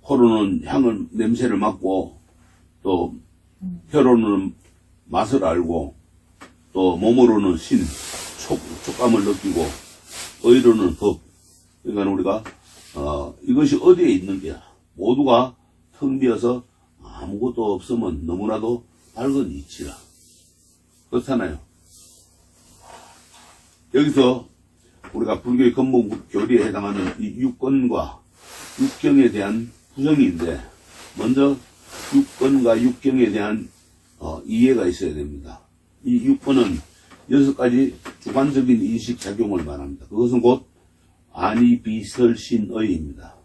코로는 향을 냄새를 맡고 또 혀로는 맛을 알고 또 몸으로는 촉감을 느끼고 의로는 법. 그러니까 우리가 이것이 어디에 있는 게야? 모두가 텅 비어서 아무것도 없으면 너무나도 밝은 이치라. 그렇잖아요. 여기서 우리가 불교의 근본 교리에 해당하는 이 육권과 육경에 대한 부정인데 먼저 육권과 육경에 대한 이해가 있어야 됩니다. 이 육권은 6가지 주관적인 인식작용을 말합니다. 그것은 곧 아니 비설신의입니다.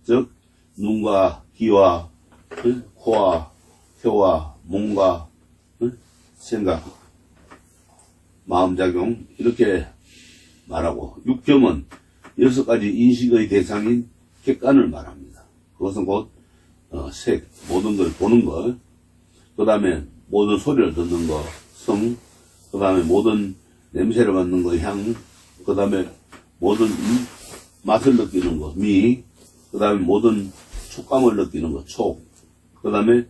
즉 눈과 귀와 코와 혀와 몸과 생각, 마음작용 이렇게 말하고 육경은 6가지 인식의 대상인 객관을 말합니다. 그것은 곧 색, 모든 걸 보는 것, 그 다음에 모든 소리를 듣는 것, 성, 그 다음에 모든 냄새를 맡는 것, 향, 그 다음에 모든 맛을 느끼는 것, 미, 그 다음에 모든 촉감을 느끼는 것, 촉, 그 다음에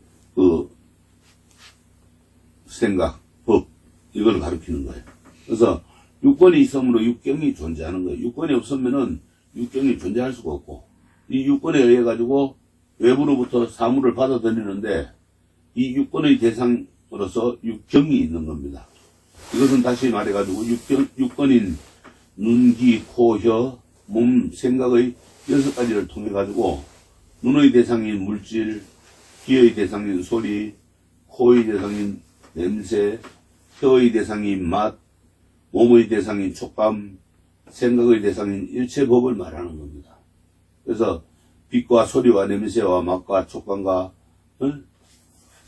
생각, 법, 이걸 가리키는 거예요. 그래서 육권이 있으므로 육경이 존재하는 거예요. 육권이 없으면은 육경이 존재할 수가 없고, 이 육권에 의해 가지고 외부로부터 사물을 받아들이는데 이 육권의 대상으로서 육경이 있는 겁니다. 이것은 다시 말해가지고 육권인 눈, 귀, 코, 혀, 몸, 생각의 6가지를 통해 가지고 눈의 대상인 물질, 귀의 대상인 소리, 코의 대상인 냄새, 혀의 대상인 맛, 몸의 대상인 촉감, 생각의 대상인 일체 법을 말하는 겁니다. 그래서 빛과 소리와 냄새와 맛과 촉감과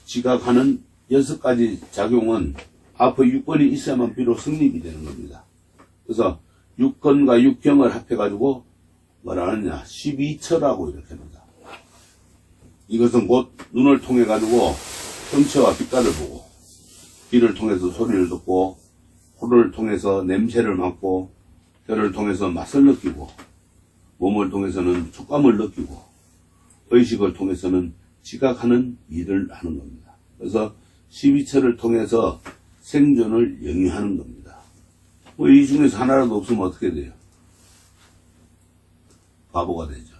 지각하는 6가지 작용은 앞의 육권이 있어야만 비록 성립이 되는 겁니다. 그래서 육권과 육경을 합해가지고 뭐라 하느냐 12처라고 이렇게 합니다. 이것은 곧 눈을 통해 가지고 형체와 빛깔을 보고, 귀를 통해서 소리를 듣고, 코를 통해서 냄새를 맡고, 혀를 통해서 맛을 느끼고, 몸을 통해서는 촉감을 느끼고, 의식을 통해서는 지각하는 일을 하는 겁니다. 그래서 12처를 통해서 생존을 영위하는 겁니다. 이 중에서 하나라도 없으면 어떻게 돼요? 바보가 되죠.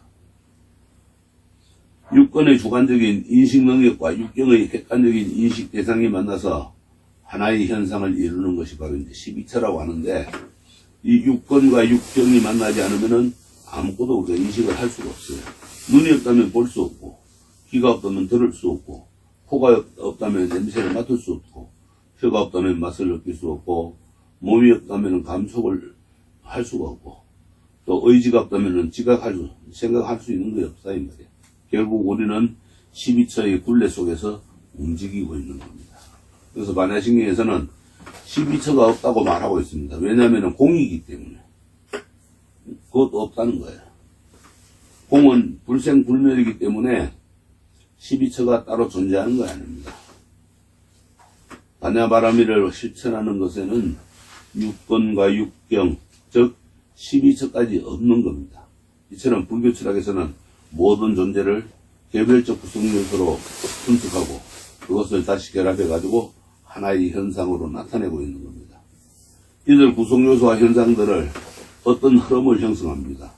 육권의 주관적인 인식 능력과 육경의 객관적인 인식 대상이 만나서 하나의 현상을 이루는 것이 바로 이제 12처라고 하는데, 이 육권과 육경이 만나지 않으면은 아무것도 우리가 인식을 할 수가 없어요. 눈이 없다면 볼 수 없고, 귀가 없다면 들을 수 없고, 코가 없다면 냄새를 맡을 수 없고, 혀가 없다면 맛을 느낄 수 없고, 몸이 없다면 감촉을 할 수가 없고, 또 의지가 없다면 생각할 수 있는 게 없다 이 말이에요. 결국 우리는 12처의 굴레 속에서 움직이고 있는 겁니다. 그래서 반야신경에서는 12처가 없다고 말하고 있습니다. 왜냐하면 공이기 때문에. 그것도 없다는 거예요. 공은 불생불멸이기 때문에 12처가 따로 존재하는 거 아닙니다. 반야바라미를 실천하는 것에는 육권과 육경, 즉 12처까지 없는 겁니다. 이처럼 불교 철학에서는 모든 존재를 개별적 구성요소로 분석하고 그것을 다시 결합해 가지고 하나의 현상으로 나타내고 있는 겁니다. 이들 구성요소와 현상들을 어떤 흐름을 형성합니다.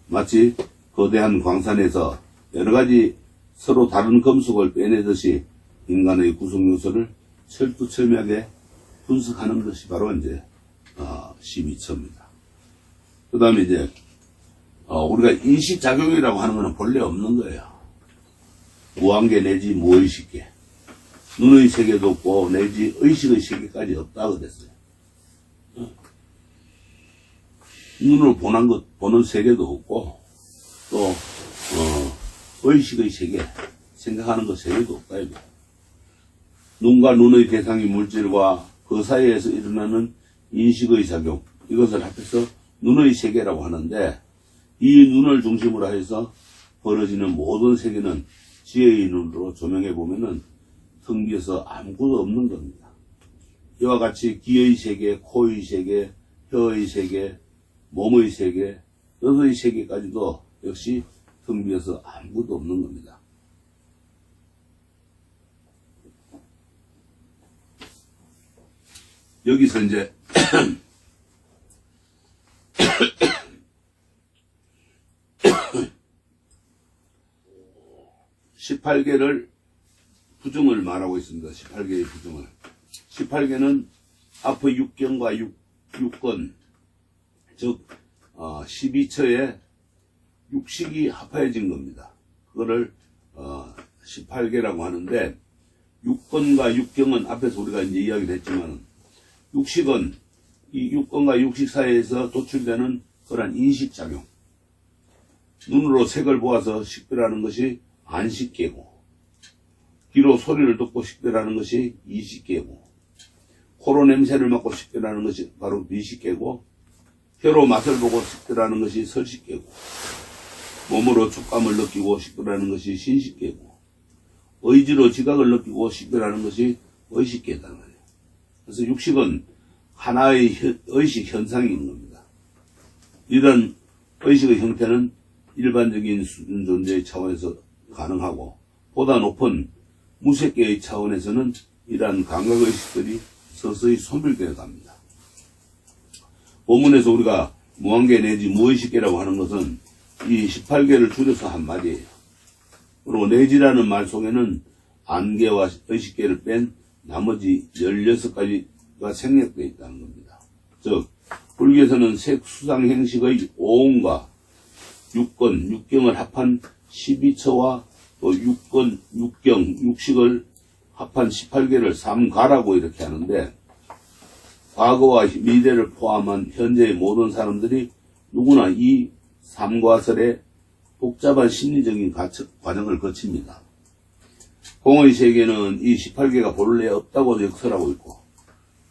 마치 거대한 광산에서 여러가지 서로 다른 금속을 빼내듯이 인간의 구성요소를 철두철미하게 분석하는 것이 바로 이제 12처입니다. 그 다음에 이제 우리가 인식작용이라고 하는 것은 본래 없는 거예요. 무한계 내지 무의식계. 눈의 세계도 없고 내지 의식의 세계까지 없다고 그랬어요. 눈으로 보는 세계도 없고 또 의식의 세계, 생각하는 것 세계도 없다 이거. 눈과 눈의 대상이 물질과 그 사이에서 일어나는 인식의 작용, 이것을 합해서 눈의 세계라고 하는데, 이 눈을 중심으로 해서 벌어지는 모든 세계는 지혜의 눈으로 조명해 보면은 텅 비어서 아무것도 없는 겁니다. 이와 같이 귀의 세계, 코의 세계, 혀의 세계, 몸의 세계, 뜻의 세계까지도 역시 텅 비어서 아무것도 없는 겁니다. 여기서 이제 18개를 부정을 말하고 있습니다. 18개의 부정을. 18개는 앞의 6경과 6권, 즉 12처의 육식이 합해진 겁니다. 그거를 18개라고 하는데, 6권과 6경은 앞에서 우리가 이제 이야기를 했지만, 육식은 이 6권과 육식 사이에서 도출되는 그러한 인식작용. 눈으로 색을 보아서 식별하는 것이 안식계고, 귀로 소리를 듣고 식별하는 것이 이식계고, 코로 냄새를 맡고 식별하는 것이 바로 미식계고, 혀로 맛을 보고 식별하는 것이 설식계고, 몸으로 촉감을 느끼고 식별하는 것이 신식계고, 의지로 지각을 느끼고 식별하는 것이 의식계다 말이에요. 그래서 육식은 하나의 의식 현상이 있는 겁니다. 이런 의식의 형태는 일반적인 수준 존재의 차원에서 가능하고, 보다 높은 무색계의 차원에서는 이러한 감각의식들이 서서히 소멸되어 갑니다. 본문에서 우리가 무한계 내지 무의식계라고 하는 것은 이 18개를 줄여서 한 말이에요. 그리고 내지라는 말 속에는 안계와 의식계를 뺀 나머지 16가지가 생략되어 있다는 겁니다. 즉, 불교에서는 색, 수상, 행식의 오온과 6권, 6경을 합한 12처와 또 6권, 6경, 육식을 합한 18개를 삼가라고 이렇게 하는데, 과거와 미래를 포함한 현재의 모든 사람들이 누구나 이 삼과설의 복잡한 심리적인 과정을 거칩니다. 공의 세계는 이 18개가 본래 없다고 역설하고 있고,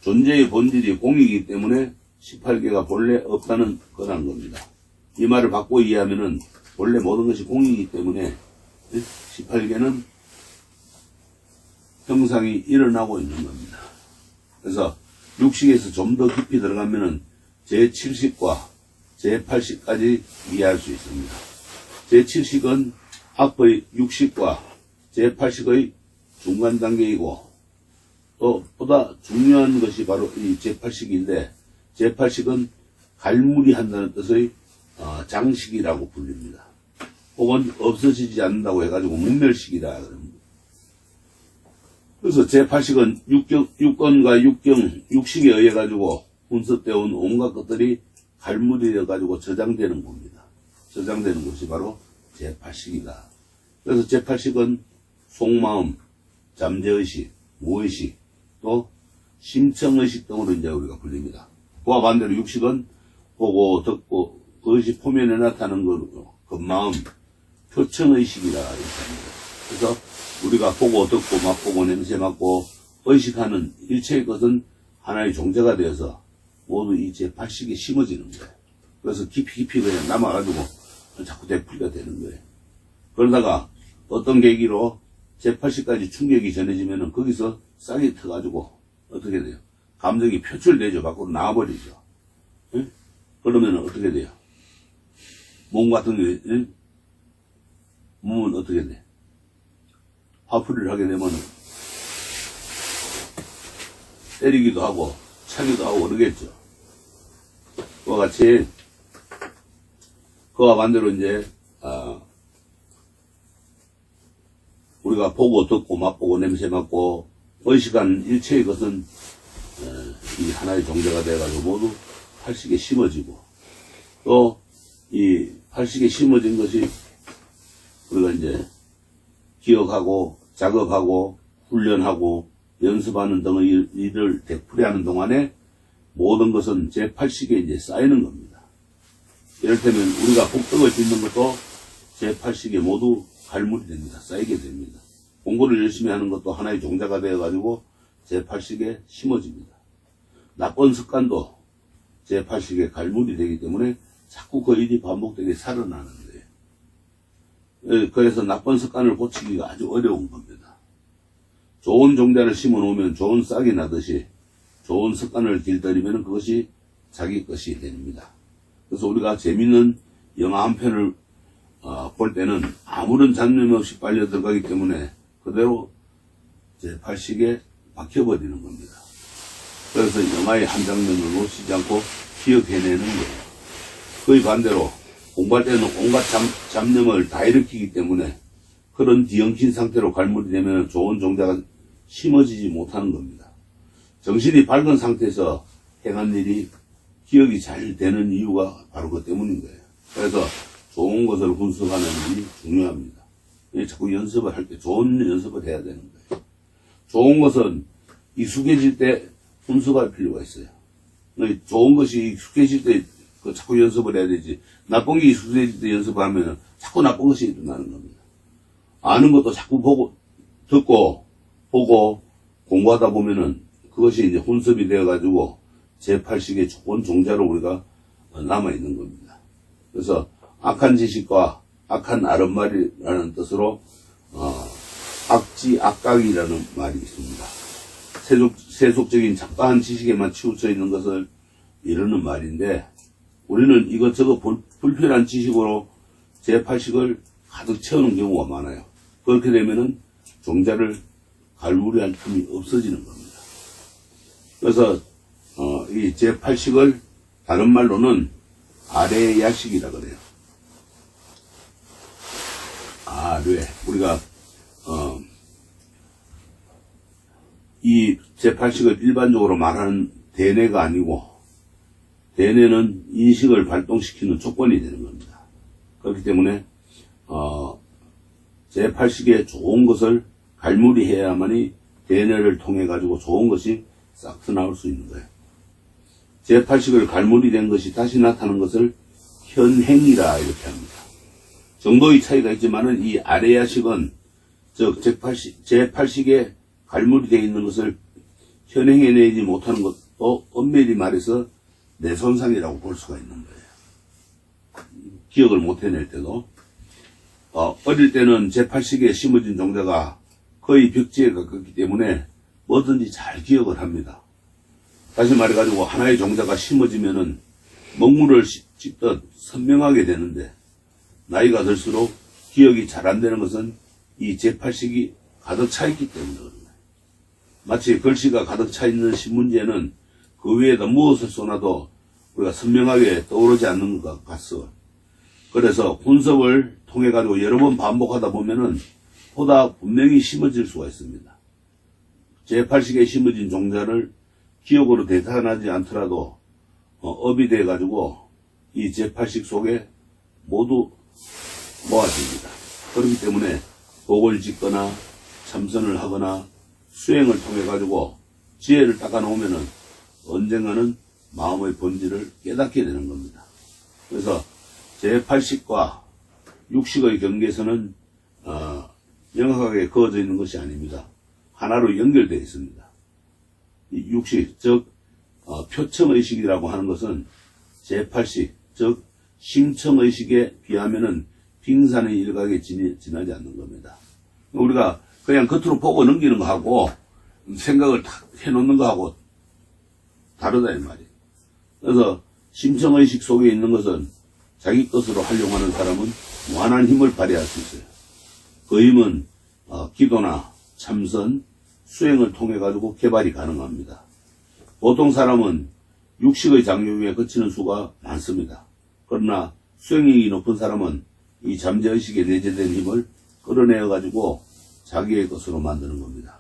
존재의 본질이 공이기 때문에 18개가 본래 없다는 거라는 겁니다. 이 말을 바꿔 이해하면은 원래 모든 것이 공이기 때문에 18개는 형상이 일어나고 있는 겁니다. 그래서 육식에서 좀 더 깊이 들어가면은 제7식과 제8식까지 이해할 수 있습니다. 제7식은 앞의 육식과 제8식의 중간 단계이고, 또 보다 중요한 것이 바로 이 제8식인데, 제8식은 갈무리 한다는 뜻의 장식이라고 불립니다. 혹은 없어지지 않는다고 해가지고 문멸식이라 그럽니다. 그래서 제8식은 6권과 6경, 육식에 의해 가지고 분석되어 온 온갖 것들이 갈무리 되어 가지고 저장되는 겁니다. 저장되는 것이 바로 제8식이다. 그래서 제8식은 속마음, 잠재의식, 무의식, 또 심청의식 등으로 이제 우리가 불립니다. 그와 반대로 육식은 보고, 듣고, 그것이 포면에 나타나는 것, 겉마음, 표청의식이라 이렇게 합니다. 그래서 우리가 보고, 듣고, 맛보고, 냄새 맡고, 의식하는 일체의 것은 하나의 종자가 되어서 모두 이 제8식에 심어지는 거예요. 그래서 깊이 그냥 남아가지고 자꾸 되풀이가 되는 거예요. 그러다가 어떤 계기로 제8식까지 충격이 전해지면은 거기서 싹이 터가지고 어떻게 돼요? 감정이 표출되죠. 밖으로 나와버리죠. 응? 그러면은 어떻게 돼요? 몸 같은 게, 응? 몸은 어떻게 돼? 화풀이를 하게 되면은 때리기도 하고 차기도 하고 그러겠죠. 그와 같이 그와 반대로 이제 우리가 보고 듣고 맛보고 냄새 맡고 의식한 일체의 것은 이 하나의 종자가 돼가지고 모두 팔식에 심어지고 또 이 팔식에 심어진 것이 우리가 이제 기억하고 작업하고 훈련하고 연습하는 등의 일을 되풀이하는 동안에 모든 것은 제8식에 이제 쌓이는 겁니다. 이를테면 우리가 복덕을 짓는 것도 제8식에 모두 갈물이 됩니다. 쌓이게 됩니다. 공부를 열심히 하는 것도 하나의 종자가 되어가지고 제8식에 심어집니다. 나쁜 습관도 제8식에 갈물이 되기 때문에 자꾸 그 일이 반복되게 살아나는 거예요. 그래서 나쁜 습관을 고치기가 아주 어려운 겁니다. 좋은 종자를 심어 놓으면 좋은 싹이 나듯이 좋은 습관을 길들이면 그것이 자기 것이 됩니다. 그래서 우리가 재밌는 영화 한 편을 볼 때는 아무런 잡념 없이 빨려 들어가기 때문에 그대로 제8식에 박혀버리는 겁니다. 그래서 영화의 한 장면을 놓치지 않고 기억해내는 거예요. 거의 반대로 공부할 때는 온갖 잡념을 다 일으키기 때문에 그런 뒤엉킨 상태로 갈무리 되면 좋은 종자가 심어지지 못하는 겁니다. 정신이 밝은 상태에서 행한 일이 기억이 잘 되는 이유가 바로 그 때문인 거예요. 그래서 좋은 것을 분석하는 일이 중요합니다. 자꾸 연습을 할 때 좋은 연습을 해야 되는 거예요. 좋은 것은 익숙해질 때 분석할 필요가 있어요. 좋은 것이 익숙해질 때 자꾸 연습을 해야 되지. 나쁜 게 익숙해질 때 연습하면 자꾸 나쁜 것이 일어나는 겁니다. 아는 것도 자꾸 듣고 보고 공부하다 보면은 그것이 이제 혼섭이 되어가지고 제8식의 좋은 종자로 우리가 남아있는 겁니다. 그래서 악한 지식과 악한 아랫말이라는 뜻으로 악지 악각이라는 말이 있습니다. 세속적인 잡다한 지식에만 치우쳐 있는 것을 이르는 말인데 우리는 이것저것 불필요한 지식으로 제8식을 가득 채우는 경우가 많아요. 그렇게 되면은 종자를 갈무리할 틈이 없어지는 겁니다. 그래서 이 제8식을 다른 말로는 아뢰 야식이라 그래요. 아뢰. 우리가 이 제8식을 일반적으로 말하는 대뇌가 아니고 대뇌는 인식을 발동시키는 조건이 되는 겁니다. 그렇기 때문에 제8식에 좋은 것을 갈무리해야만이 대뇌를 통해 가지고 좋은 것이 싹 나올 수 있는 거예요. 제8식을 갈무리된 것이 다시 나타나는 것을 현행이라 이렇게 합니다. 정도의 차이가 있지만은 이 아레야식은 즉 제8식에 갈무리되어 있는 것을 현행해내지 못하는 것도 엄밀히 말해서 내손상이라고 볼 수가 있는 거예요. 기억을 못 해낼 때도 어릴 때는 제8식에 심어진 종자가 거의 벽지에 가깝기 때문에 뭐든지 잘 기억을 합니다. 다시 말해가지고 하나의 종자가 심어지면은 먹물을 씹듯 선명하게 되는데 나이가 들수록 기억이 잘 안 되는 것은 이 제8식이 가득 차 있기 때문에 그런 거예요. 마치 글씨가 가득 차 있는 신문지에는 그 위에다 무엇을 쏘놔도 우리가 선명하게 떠오르지 않는 것 같소. 그래서 혼섭을 통해 가지고 여러 번 반복하다 보면은 보다 분명히 심어질 수가 있습니다. 제8식에 심어진 종자를 기억으로 되살아나지 않더라도 업이 돼 가지고 이 제8식 속에 모두 모아집니다. 그렇기 때문에 복을 짓거나 참선을 하거나 수행을 통해 가지고 지혜를 닦아 놓으면은 언젠가는 마음의 본질을 깨닫게 되는 겁니다. 그래서 제8식과 육식의 경계선은 명확하게 그어져 있는 것이 아닙니다. 하나로 연결되어 있습니다. 이 육식, 즉 표청의식이라고 하는 것은 제8식, 즉 심청의식에 비하면은 빙산의 일각에 지나지 않는 겁니다. 우리가 그냥 겉으로 보고 넘기는 거하고 생각을 탁 해놓는 거하고 다르다 이 말이에요. 그래서 심청의식 속에 있는 것은 자기 것으로 활용하는 사람은 무한한 힘을 발휘할 수 있어요. 그 힘은 기도나 참선, 수행을 통해 가지고 개발이 가능합니다. 보통 사람은 육식의 장유에 거치는 수가 많습니다. 그러나 수행력이 높은 사람은 이 잠재의식에 내재된 힘을 끌어내어가지고 자기의 것으로 만드는 겁니다.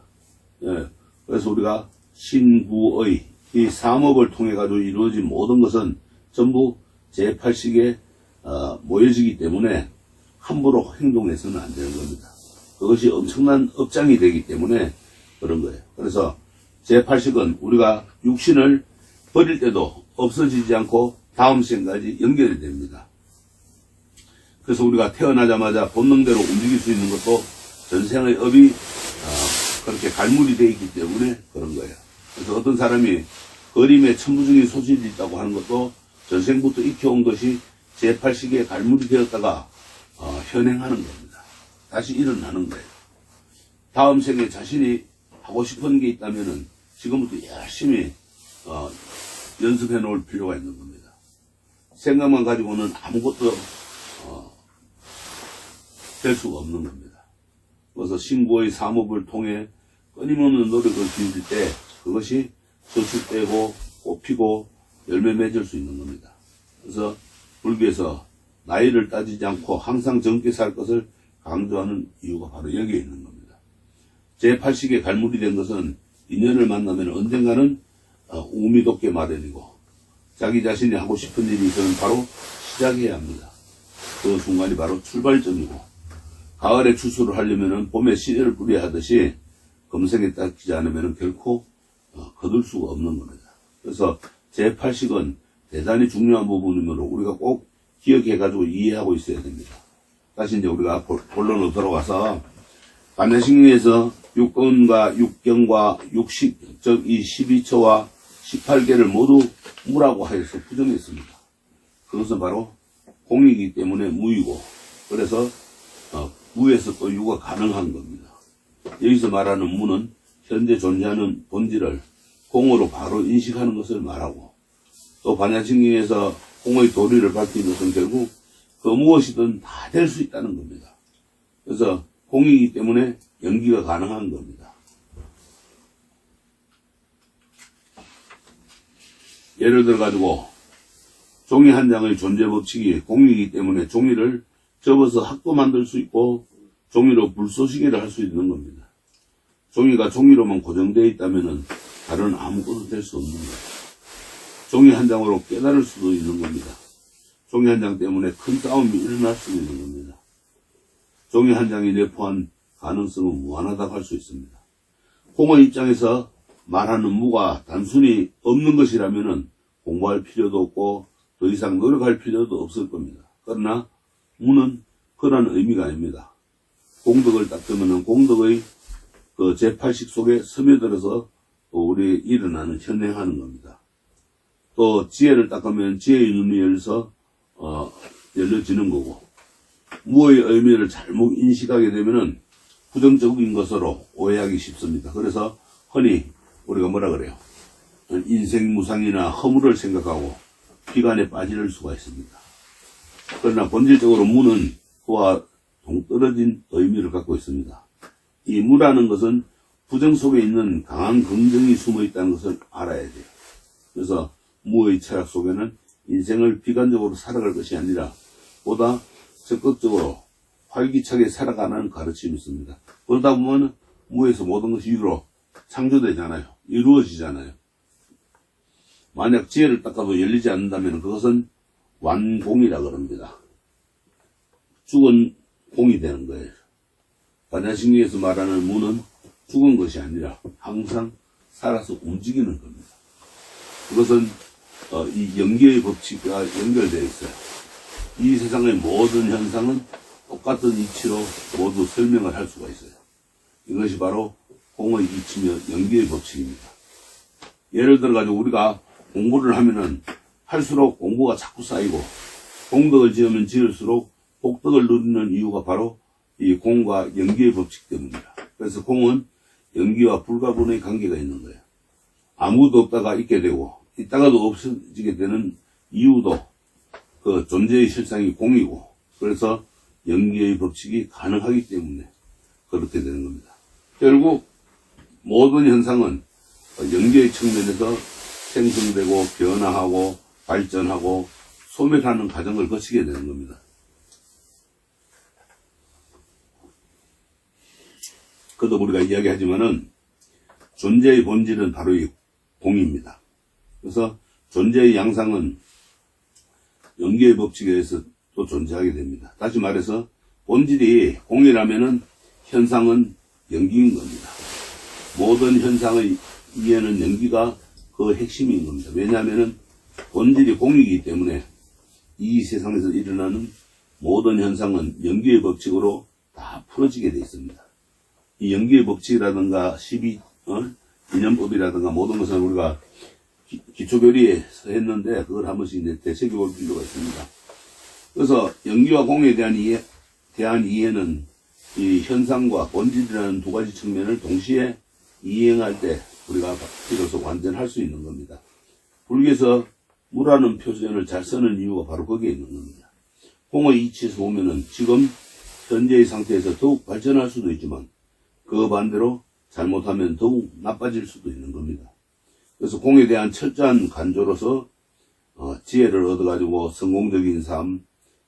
예, 그래서 우리가 신구의 이 삼업을 통해 가지고 이루어진 모든 것은 전부 제8식에 모여지기 때문에 함부로 행동해서는 안 되는 겁니다. 그것이 엄청난 업장이 되기 때문에 그런 거예요. 그래서 제8식은 우리가 육신을 버릴 때도 없어지지 않고 다음 생까지 연결이 됩니다. 그래서 우리가 태어나자마자 본능대로 움직일 수 있는 것도 전생의 업이 그렇게 갈무리 되어 있기 때문에 그런 거예요. 그래서 어떤 사람이 거림에 천부적인 소질이 있다고 하는 것도 전생부터 익혀온 것이 제8식에 갈무리 되었다가 현행하는 겁니다. 다시 일어나는 거예요. 다음 생에 자신이 하고 싶은 게 있다면은 지금부터 열심히 연습해 놓을 필요가 있는 겁니다. 생각만 가지고는 아무것도 될 수가 없는 겁니다. 그래서 신구의 삼업을 통해 끊임없는 노력을 기울일 때 그것이 저축되고 꽃피고 열매 맺을 수 있는 겁니다. 그래서 불교에서 나이를 따지지 않고 항상 젊게 살 것을 강조하는 이유가 바로 여기에 있는 겁니다. 제8식에 갈무리 된 것은 인연을 만나면 언젠가는 우미 돋게 마련이고 자기 자신이 하고 싶은 일이 있으면 바로 시작해야 합니다. 그 순간이 바로 출발점이고 가을에 추수를 하려면 봄에 씨를 뿌려야 하듯이 검색에 닦이지 않으면 결코 거둘 수가 없는 겁니다. 그래서 제8식은 대단히 중요한 부분이므로 우리가 꼭 기억해가지고 이해하고 있어야 됩니다. 다시 이제 우리가 본론으로 들어가서 반야식리에서 육근과 육경과 육식, 즉 이 12처와 18개를 모두 무라고 하여서 부정했습니다. 그것은 바로 공이기 때문에 무이고, 그래서 무에서 또 유가 가능한 겁니다. 여기서 말하는 무는 현재 존재하는 본질을 공으로 바로 인식하는 것을 말하고, 또 반야식리에서 공의 도리를 밝힌 것은 결국 그 무엇이든 다 될 수 있다는 겁니다. 그래서 공이기 때문에 연기가 가능한 겁니다. 예를 들어 가지고 종이 한 장의 존재 법칙이 공이기 때문에 종이를 접어서 학도 만들 수 있고 종이로 불쏘시개를 할 수 있는 겁니다. 종이가 종이로만 고정되어 있다면 다른 아무것도 될 수 없는 거예요. 종이 한 장으로 깨달을 수도 있는 겁니다. 종이 한 장 때문에 큰 싸움이 일어날 수도 있는 겁니다. 종이 한 장이 내포한 가능성은 무한하다고 할 수 있습니다. 공의 입장에서 말하는 무가 단순히 없는 것이라면 공부할 필요도 없고 더 이상 노력할 필요도 없을 겁니다. 그러나 무는 그런 의미가 아닙니다. 공덕을 닦으면 공덕의 그 제8식 속에 스며들어서 우리 일어나는 현행하는 겁니다. 또 지혜를 닦으면 지혜의 눈이 열려서 열려지는 거고, 무의 의미를 잘못 인식하게 되면은 부정적인 것으로 오해하기 쉽습니다. 그래서 흔히 우리가 뭐라 그래요? 인생 무상이나 허물을 생각하고 비관에 빠질 수가 있습니다. 그러나 본질적으로 무는 그와 동떨어진 의미를 갖고 있습니다. 이 무라는 것은 부정 속에 있는 강한 긍정이 숨어 있다는 것을 알아야 돼요. 그래서 무의 철학 속에는 인생을 비관적으로 살아갈 것이 아니라 보다 적극적으로 활기차게 살아가는 가르침이 있습니다. 그러다 보면 무에서 모든 것이 유로 창조되잖아요. 이루어지잖아요. 만약 지혜를 닦아도 열리지 않는다면 그것은 완공이라 그럽니다. 죽은 공이 되는 거예요. 반야식리에서 말하는 무는 죽은 것이 아니라 항상 살아서 움직이는 겁니다. 그것은 이 연기의 법칙과 연결되어 있어요. 이 세상의 모든 현상은 똑같은 이치로 모두 설명을 할 수가 있어요. 이것이 바로 공의 이치며 연기의 법칙입니다. 예를 들어 가지고 우리가 공부를 하면은 할수록 공부가 자꾸 쌓이고 공덕을 지으면 지을수록 복덕을 누리는 이유가 바로 이 공과 연기의 법칙 때문입니다. 그래서 공은 연기와 불가분의 관계가 있는 거예요. 아무도 없다가 있게 되고 있다가도 없어지게 되는 이유도 그 존재의 실상이 공이고, 그래서 연기의 법칙이 가능하기 때문에 그렇게 되는 겁니다. 결국 모든 현상은 연기의 측면에서 생성되고 변화하고 발전하고 소멸하는 과정을 거치게 되는 겁니다. 그도 우리가 이야기하지만은 존재의 본질은 바로 이 공입니다. 그래서 존재의 양상은 연기의 법칙에 의해서 또 존재하게 됩니다. 다시 말해서 본질이 공이라면은 현상은 연기인 겁니다. 모든 현상의 이해는 연기가 그 핵심인 겁니다. 왜냐하면은 본질이 공이기 때문에 이 세상에서 일어나는 모든 현상은 연기의 법칙으로 다 풀어지게 되어 있습니다. 이 연기의 법칙이라든가 12인연법이라든가 모든 것은 우리가 기초교리에서 했는데 그걸 한 번씩 이제 되새겨 볼 필요가 있습니다. 그래서 연기와 공에 대한 이해는 이 현상과 본질이라는 두 가지 측면을 동시에 이행할 때 우리가 비로소 완전할 수 있는 겁니다. 불교에서 무라는 표현을 잘 쓰는 이유가 바로 거기에 있는 겁니다. 공의 이치에서 보면은 지금 현재의 상태에서 더욱 발전할 수도 있지만 그 반대로 잘못하면 더욱 나빠질 수도 있는 겁니다. 그래서 공에 대한 철저한 간조로서 지혜를 얻어가지고 성공적인 삶,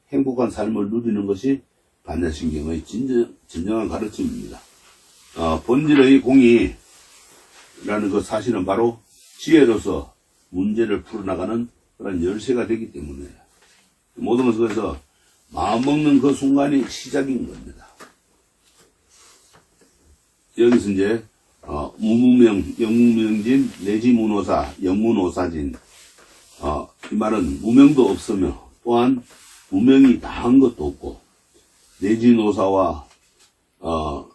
행복한 삶을 누리는 것이 반야신경의 진정한 가르침입니다. 본질의 공이라는 그 사실은 바로 지혜로서 문제를 풀어나가는 그런 열쇠가 되기 때문에 모든 것을 그래서 마음먹는 그 순간이 시작인 겁니다. 여기서 이제 무무명, 영무명진, 내지문오사, 영문오사진 이 말은 무명도 없으며 또한 무명이 다한 것도 없고 내지노사와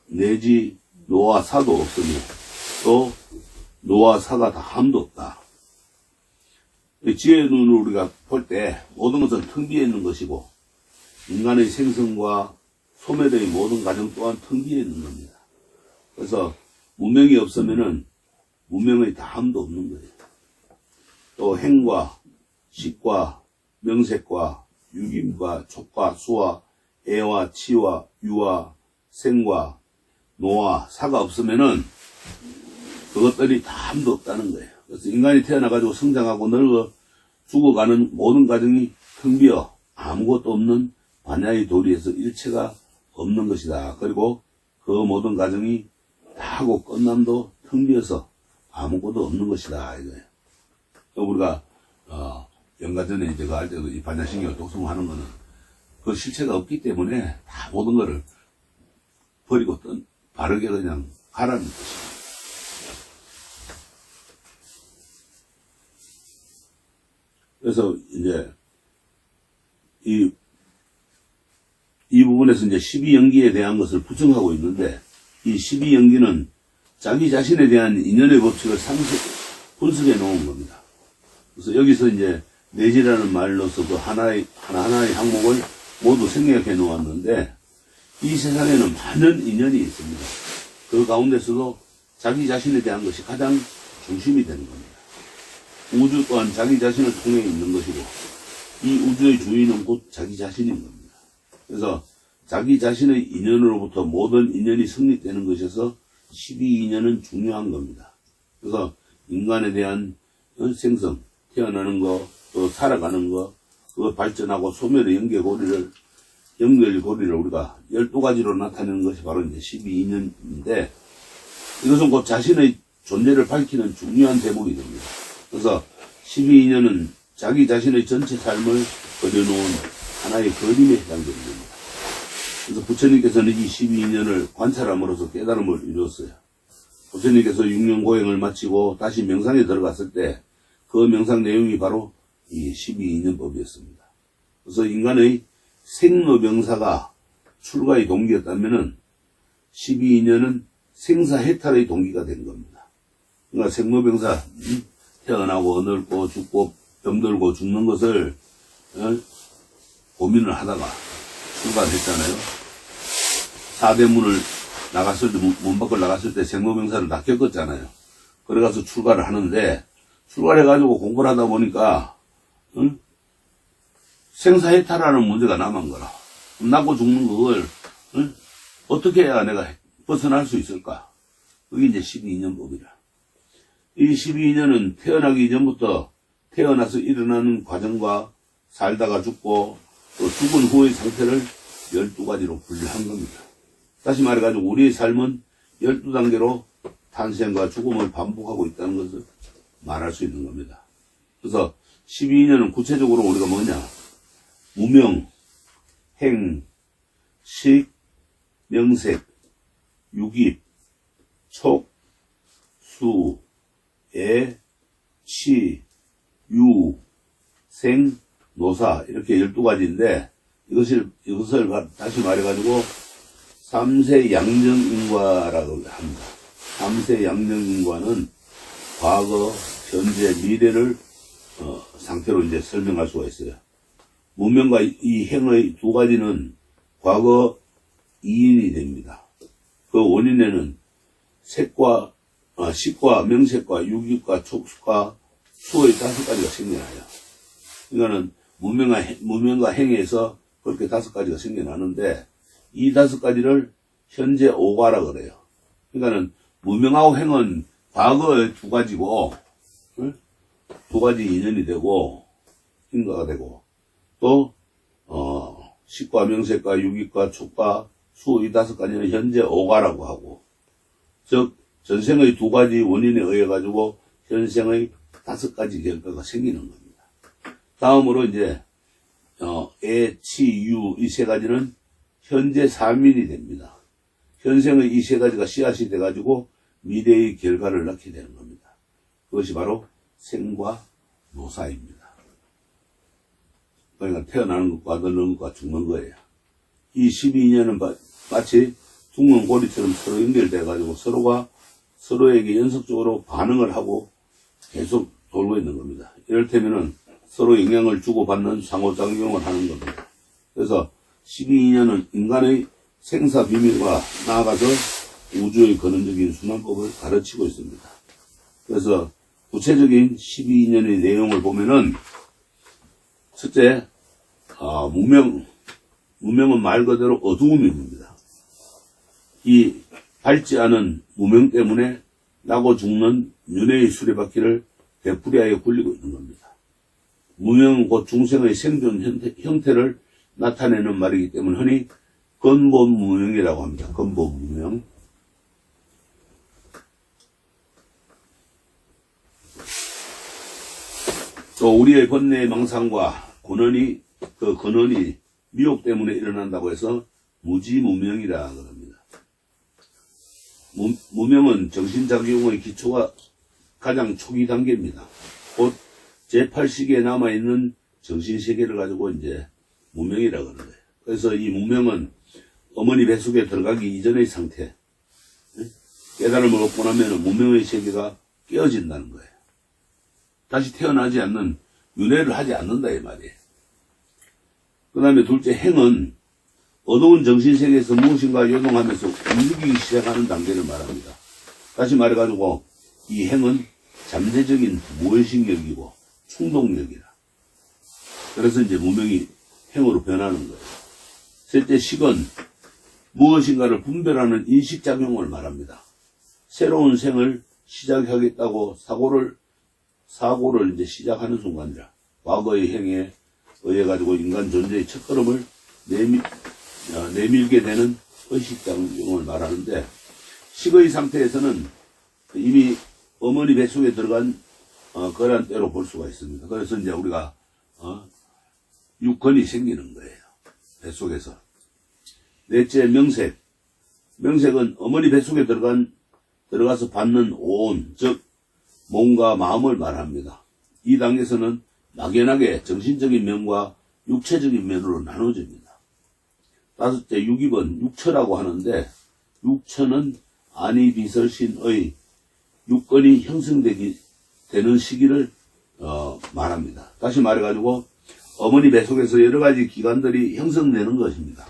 내지노와 사도 없으며 또 노와 사가 다함도 없다. 지혜의 눈으로 우리가 볼 때 모든 것은 텅 비어 있는 것이고 인간의 생성과 소멸의 모든 과정 또한 텅 비어 있는 겁니다. 그래서 무명이 없으면은 무명의 다함도 없는 거예요. 또 행과 식과 명색과 유김과 촉과 수와 애와 치와 유와 생과 노와 사가 없으면은 그것들이 다함도 없다는 거예요. 그래서 인간이 태어나가지고 성장하고 늙어 죽어가는 모든 과정이 텅 비어 아무것도 없는 반야의 도리에서 일체가 없는 것이다. 그리고 그 모든 과정이 다 하고 끝남도 텅 비어서 아무것도 없는 것이다. 이거예요. 우리가 연가 전에 이제 할 때도 이 반야신경을 독송하는 거는 그 실체가 없기 때문에 다 모든 거를 버리고 바르게 그냥 가라는 것입니다. 그래서 이제 이 부분에서 이제 12연기에 대한 것을 부정하고 있는데 이 12연기는 자기 자신에 대한 인연의 법칙을 분석해 놓은 겁니다. 그래서 여기서 이제 내지라는 말로서 그 하나하나의 항목을 모두 생략해 놓았는데 이 세상에는 많은 인연이 있습니다. 그 가운데서도 자기 자신에 대한 것이 가장 중심이 되는 겁니다. 우주 또한 자기 자신을 통해 있는 것이고 이 우주의 주인은 곧 자기 자신인 겁니다. 그래서 자기 자신의 인연으로부터 모든 인연이 성립되는 것에서 12인연은 중요한 겁니다. 그래서 인간에 대한 생성, 태어나는 거, 또 살아가는 거, 그 발전하고 소멸의 연결고리를 우리가 12가지로 나타내는 것이 바로 이제 12인연인데 이것은 곧 자신의 존재를 밝히는 중요한 대목이 됩니다. 그래서 12인연은 자기 자신의 전체 삶을 그려놓은 하나의 그림에 해당되는 겁니다. 그래서 부처님께서는 이 12인연을 관찰함으로써 깨달음을 이루었어요. 부처님께서 6년 고행을 마치고 다시 명상에 들어갔을 때 그 명상 내용이 바로 이 12인연법이었습니다. 그래서 인간의 생로병사가 출가의 동기였다면은 12인연은 생사해탈의 동기가 된 겁니다. 그러니까 생로병사, 태어나고 늙고 죽고 병들고 죽는 것을 고민을 하다가 출가를 했잖아요. 사대문을 나갔을 때, 문 밖을 나갔을 때 생로병사를 다 겪었잖아요. 그래가서 출가를 하는데, 출가를 해가지고 공부를 하다 보니까, 생사해탈하는 문제가 남은 거라. 낳고 죽는 그걸, 어떻게 해야 내가 벗어날 수 있을까? 그게 이제 12인연법이라. 이 12인연은 태어나기 전부터 태어나서 일어나는 과정과 살다가 죽고 또 죽은 후의 상태를 12가지로 분류한 겁니다. 다시 말해가지고 우리의 삶은 12단계로 탄생과 죽음을 반복하고 있다는 것을 말할 수 있는 겁니다. 그래서 12인연은 구체적으로 우리가 뭐냐? 무명, 행, 식, 명색, 유깁, 촉, 수, 애, 치, 유, 생, 노사 이렇게 12가지인데 이것을 다시 말해가지고 3세 양정인과라고 합니다. 3세 양정인과는 과거, 현재, 미래를 상태로 이제 설명할 수가 있어요. 무명과 이 행의 두 가지는 과거 이인이 됩니다. 그 원인에는 식과 명색과 유깁과 촉과 수의 5가지가 생겨나요. 그러니까는 무명과 행에서 그렇게 5가지가 생겨나는데 이 5가지를 현재 오과라 그래요. 그러니까는 무명하고 행은 과거의 2가지고 2가지 인연이 되고 인과가 되고 또 식과 명색과 유깁과 촉과 수 이 5가지는 현재 오과라고 하고 즉 전생의 2가지 원인에 의해 가지고 현생의 5가지 결과가 생기는 겁니다. 다음으로 이제 애, 치, 유 이 3가지는 현재 3인이 됩니다. 현생의 이 3가지가 씨앗이 돼가지고 미래의 결과를 낳게 되는 겁니다. 그것이 바로 생과 노사입니다. 그러니까 태어나는 것과 늙는 것과 죽는 거예요. 이 12년은 마치 둥근 고리처럼 서로 연결돼가지고 서로가 서로에게 연속적으로 반응을 하고 계속 돌고 있는 겁니다. 이를테면은 서로 영향을 주고받는 상호작용을 하는 겁니다. 그래서 12인연은 인간의 생사 비밀과 나아가서 우주의 근원적인 순환법을 가르치고 있습니다. 그래서 구체적인 12인연의 내용을 보면은 첫째, 무명은 말 그대로 어두움입니다. 이 밝지 않은 무명 때문에 나고 죽는 윤회의 수레바퀴를 되풀이하여 굴리고 있는 겁니다. 무명은 곧 중생의 생존 형태를 나타내는 말이기 때문에 흔히 근본무명이라고 합니다. 근본무명. 또 우리의 번뇌의 망상과 근원이 미혹 때문에 일어난다고 해서 무지무명이라 그럽니다. 무명은 정신작용의 기초가 가장 초기 단계입니다. 곧 제8시기에 남아있는 정신세계를 가지고 이제 무명이라 그러는 거예요. 그래서 이 무명은 어머니 뱃속에 들어가기 이전의 상태, 깨달음을 얻고 나면 무명의 세계가 깨어진다는 거예요. 다시 태어나지 않는, 윤회를 하지 않는다 이 말이에요. 그 다음에 둘째 행은 어두운 정신세계에서 무엇인가 요동하면서 움직이기 시작하는 단계를 말합니다. 다시 말해가지고 이 행은 잠재적인 무의식력이고 충동력이라. 그래서 이제 무명이 행으로 변하는 거예요. 셋째 식은 무엇인가를 분별하는 인식작용을 말합니다. 새로운 생을 시작하겠다고 사고를 이제 시작하는 순간이라. 과거의 행에 의해 가지고 인간 존재의 첫걸음을 내밀게 되는 의식작용을 말하는데, 식의 상태에서는 이미 어머니 뱃속에 들어간 거란 때로 볼 수가 있습니다. 그래서 이제 우리가 육건이 생기는 거예요. 뱃속에서. 넷째 명색. 명색은 어머니 뱃속에 들어가서 받는 온, 즉 몸과 마음을 말합니다. 이 단계에서는 막연하게 정신적인 면과 육체적인 면으로 나눠집니다. 다섯째 유깁은 육처라고 하는데, 육처는 안이비설신의 육건이 형성되는 시기를 말합니다. 다시 말해가지고 어머니 뱃속에서 여러가지 기관들이 형성되는 것입니다.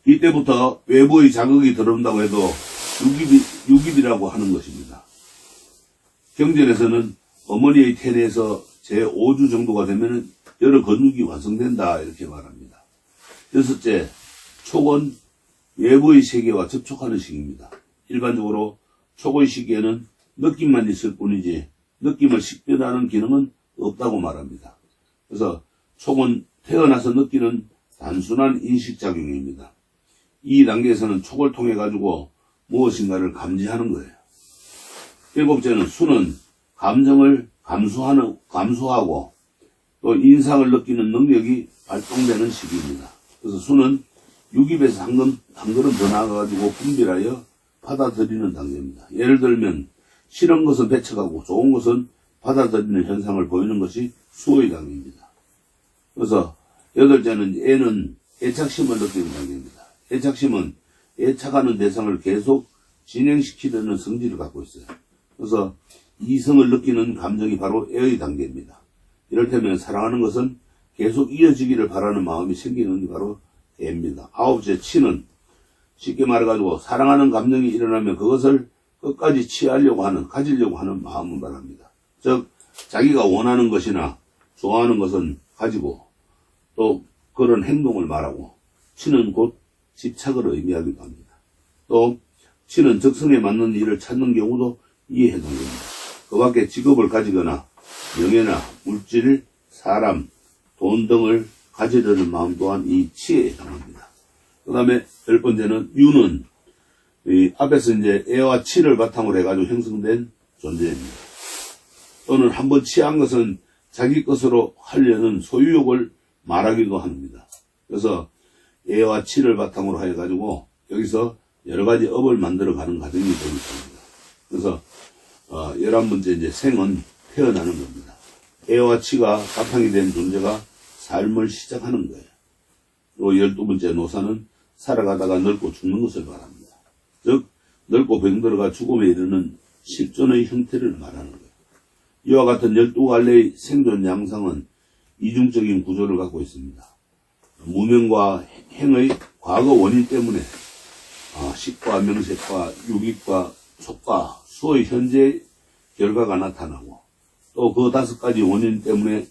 이때부터 외부의 자극이 들어온다고 해도 유깁이라고 하는 것입니다. 경전에서는 어머니의 태내에서 제5주 정도가 되면 여러 근육이 완성된다 이렇게 말합니다. 여섯째, 촉은 외부의 세계와 접촉하는 시기입니다. 일반적으로 촉의 시기에는 느낌만 있을 뿐이지 느낌을 식별하는 기능은 없다고 말합니다. 그래서 촉은 태어나서 느끼는 단순한 인식작용입니다. 이 단계에서는 촉을 통해 가지고 무엇인가를 감지하는 거예요. 일곱째는 수는 감정을 감수하고 또 인상을 느끼는 능력이 발동되는 시기입니다. 그래서 수는 육입에서 한 걸음 더 나아가가지고 분별하여 받아들이는 단계입니다. 예를 들면 싫은 것은 배척하고 좋은 것은 받아들이는 현상을 보이는 것이 수의 단계입니다. 그래서 여덟째는 애는 애착심을 느끼는 단계입니다. 애착심은 애착하는 대상을 계속 진행시키려는 성질을 갖고 있어요. 그래서 이성을 느끼는 감정이 바로 애의 단계입니다. 이를테면 사랑하는 것은 계속 이어지기를 바라는 마음이 생기는 게 바로 애입니다. 아홉째 치는 쉽게 말해가지고 사랑하는 감정이 일어나면 그것을 끝까지 가지려고 하는 마음을 말합니다. 즉 자기가 원하는 것이나 좋아하는 것은 가지고 또 그런 행동을 말하고 치는 곧 집착을 의미하기도 합니다. 또 치는 적성에 맞는 일을 찾는 경우도 이에 해당됩니다. 그 밖에 직업을 가지거나 명예나 물질, 사람, 돈 등을 가지려는 마음 또한 이 치에 해당합니다. 그 다음에 10번째는 유는 앞에서 이제 애와 치를 바탕으로 해가지고 형성된 존재입니다. 또는 한번 치한 것은 자기 것으로 하려는 소유욕을 말하기도 합니다. 그래서 애와 치를 바탕으로 해가지고 여기서 여러 가지 업을 만들어가는 과정이 되고 있습니다. 그래서 11번째 이제 생은 태어나는 겁니다. 애와 치가 바탕이 된 존재가 삶을 시작하는 거예요. 또 12번째 노사는 살아가다가 늙고 죽는 것을 말합니다. 즉 늙고 병들어가 죽음에 이르는 실존의 형태를 말하는 거예요. 이와 같은 12갈래의 생존 양상은 이중적인 구조를 갖고 있습니다. 무명과 행의 과거 원인 때문에 식과 명색과 육입과 촉과 수의 현재 결과가 나타나고 또 그 5가지 원인 때문에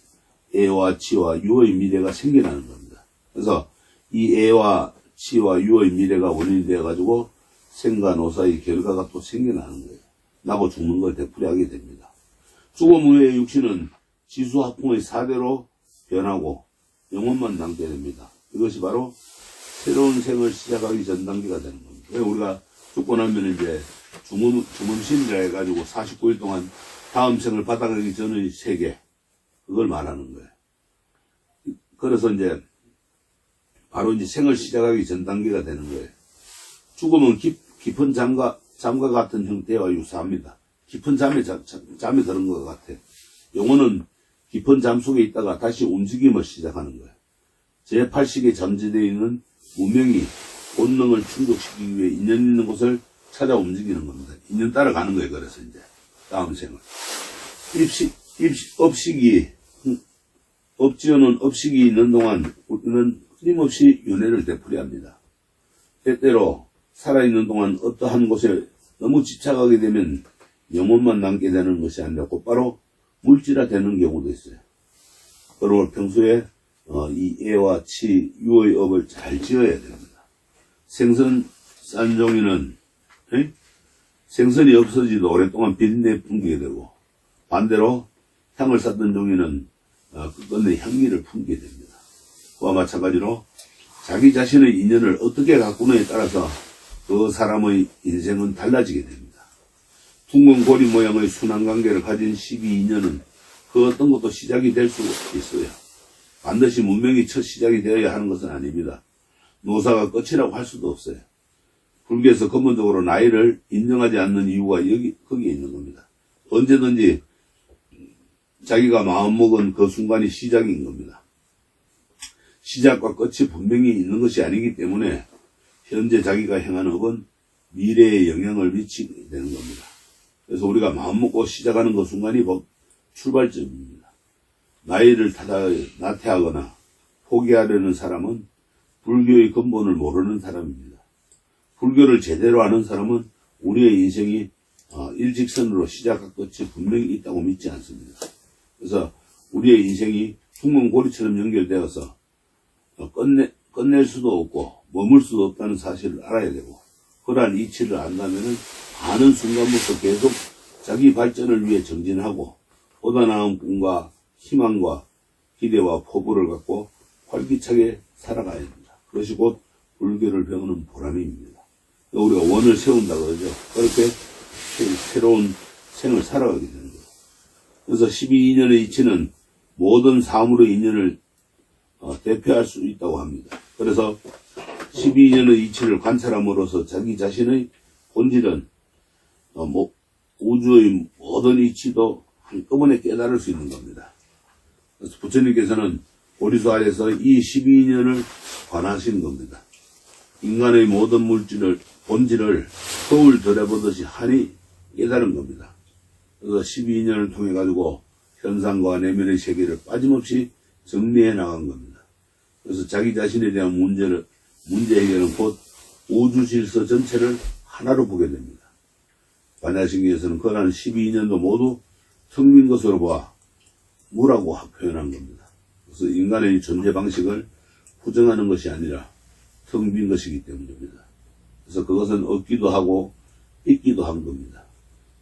애와 치와 유의 미래가 생겨나는 겁니다. 그래서 이 애와 치와 유의 미래가 원인이 되어가지고 생과 노사의 결과가 또 생겨나는 거예요. 나고 죽는 걸 되풀이하게 됩니다. 죽음 후의 육신은 지수화풍의 4대로 변하고 영혼만 남게 됩니다. 이것이 바로 새로운 생을 시작하기 전 단계가 되는 겁니다. 우리가 죽고 나면 이제 주문신이라 해가지고 49일 동안 다음 생을 받아가기 전의 세계, 그걸 말하는 거예요. 그래서 이제 바로 이제 생을 시작하기 전 단계가 되는 거예요. 죽음은 깊은 잠과 같은 형태와 유사합니다. 깊은 잠에 드는 것 같아. 영혼은 깊은 잠 속에 있다가 다시 움직임을 시작하는 거예요. 제8식에 잠재되어 있는 무명이 본능을 충족시키기 위해 인연 있는 곳을 찾아 움직이는 겁니다. 인연 따라가는 거예요. 그래서 이제 다음 생을. 업지어는 업식이 있는 동안 우리는 끊임없이 윤회를 되풀이합니다. 때때로 살아있는 동안 어떠한 곳에 너무 집착하게 되면 영혼만 남게 되는 것이 아니라 곧바로 물질화 되는 경우도 있어요. 그리고 평소에 이 애와 치, 유의 업을 잘 지어야 됩니다. 생선 싼 종이는 생선이 없어지도 오랫동안 비린내 풍기게 되고 반대로 향을 쌓던 종이는 끝끝내 향기를 풍기게 됩니다. 그와 마찬가지로 자기 자신의 인연을 어떻게 가꾸느냐에 따라서 그 사람의 인생은 달라지게 됩니다. 둥근 고리 모양의 순환관계를 가진 12인연은 그 어떤 것도 시작이 될 수 있어요. 반드시 문명이 첫 시작이 되어야 하는 것은 아닙니다. 노사가 끝이라고 할 수도 없어요. 불교에서 근본적으로 나이를 인정하지 않는 이유가 거기에 있는 겁니다. 언제든지 자기가 마음먹은 그 순간이 시작인 겁니다. 시작과 끝이 분명히 있는 것이 아니기 때문에 현재 자기가 행하는 업은 미래에 영향을 미치게 되는 겁니다. 그래서 우리가 마음먹고 시작하는 그 순간이 출발점입니다. 나이를 나태하거나 포기하려는 사람은 불교의 근본을 모르는 사람입니다. 불교를 제대로 아는 사람은 우리의 인생이 일직선으로 시작과 끝이 분명히 있다고 믿지 않습니다. 그래서 우리의 인생이 둥근고리처럼 연결되어서 끝낼 수도 없고 머물 수도 없다는 사실을 알아야 되고 그러한 이치를 안다면은 아는 순간부터 계속 자기 발전을 위해 정진하고 보다 나은 꿈과 희망과 기대와 포부를 갖고 활기차게 살아가야 합니다. 그것이 곧 불교를 배우는 보람입니다. 우리가 원을 세운다 그러죠. 그렇게 새로운 생을 살아가게 되는 거예요. 그래서 12인연의 이치는 모든 사물의 인연을 대표할 수 있다고 합니다. 그래서 12인연의 이치를 관찰함으로써 자기 자신의 본질은 우주의 모든 이치도 한꺼번에 깨달을 수 있는 겁니다. 그래서 부처님께서는 보리수 아래서 이 12인연을 관하신 겁니다. 인간의 모든 본질을 거울 들여보듯이 한이 깨달은 겁니다. 그래서 12인연을 통해 가지고 현상과 내면의 세계를 빠짐없이 정리해 나간 겁니다. 그래서 자기 자신에 대한 문제 해결은 곧 우주 질서 전체를 하나로 보게 됩니다. 반야신경에서는 그러한 12인연도 모두 텅 빈 것으로 봐 무라고 표현한 겁니다. 그래서 인간의 존재 방식을 부정하는 것이 아니라 텅 빈 것이기 때문입니다. 그래서 그것은 없기도 하고 있기도 한 겁니다.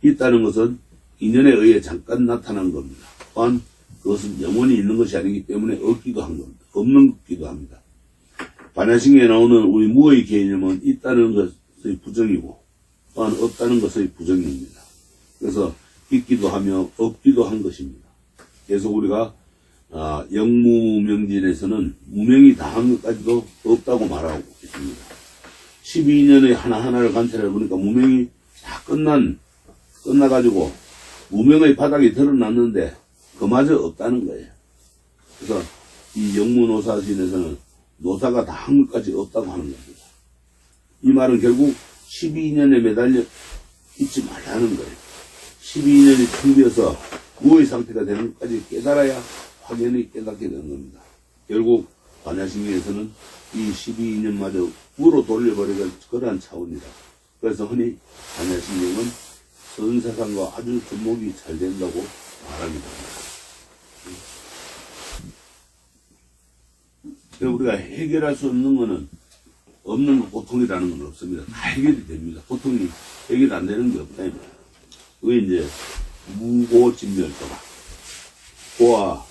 있다는 것은 인연에 의해 잠깐 나타난 겁니다. 또한 그것은 영원히 있는 것이 아니기 때문에 없기도 한 겁니다. 없는 것기도 합니다. 반야신경에 나오는 우리 무의 개념은 있다는 것의 부정이고 또한 없다는 것의 부정입니다. 그래서 있기도 하며 없기도 한 것입니다. 그래서 우리가 영무명진에서는 무명이 다한 것까지도 없다고 말하고 있습니다. 12년의 하나하나를 관찰해 보니까 무명이 다 끝나가지고 무명의 바닥이 드러났는데 그마저 없다는 거예요. 그래서 이 영무노사진에서는 노사가 다 한 것까지 없다고 하는 겁니다. 이 말은 결국 12년에 매달려 있지 말라는 거예요. 12년이 텅 비어서 무의 상태가 되는 것까지 깨달아야 확연히 깨닫게 되는 겁니다. 결국 반야신경에서는 이 12년마저 무로 돌려버리는 그러한 차원이다. 그래서 흔히 반야신경은 선사상과 아주 접목이 잘 된다고 말합니다. 우리가 해결할 수 없는 것은 없는 고통이라는 건 없습니다. 다 해결이 됩니다. 고통이 해결 안 되는 게 없다. 그게 이제 무고진멸도다. 고와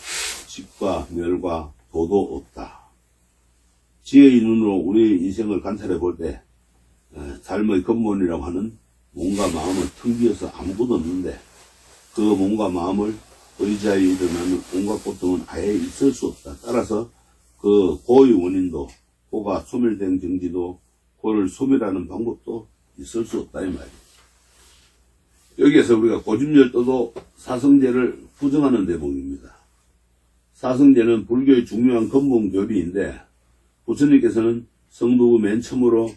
직과 멸과 도도 없다. 지혜의 눈으로 우리 인생을 관찰해 볼 때 삶의 근본이라고 하는 몸과 마음은 텅 비어서 아무것도 없는데 그 몸과 마음을 의지하여 일어나는 온갖 고통은 아예 있을 수 없다. 따라서 그 고의 원인도 고가 소멸된 경지도 고를 소멸하는 방법도 있을 수 없다 이 말이에요. 여기에서 우리가 고집열도도 사성제를 부정하는 대목입니다. 사성제는 불교의 중요한 근본 교리인데 부처님께서는 성도의 맨 처음으로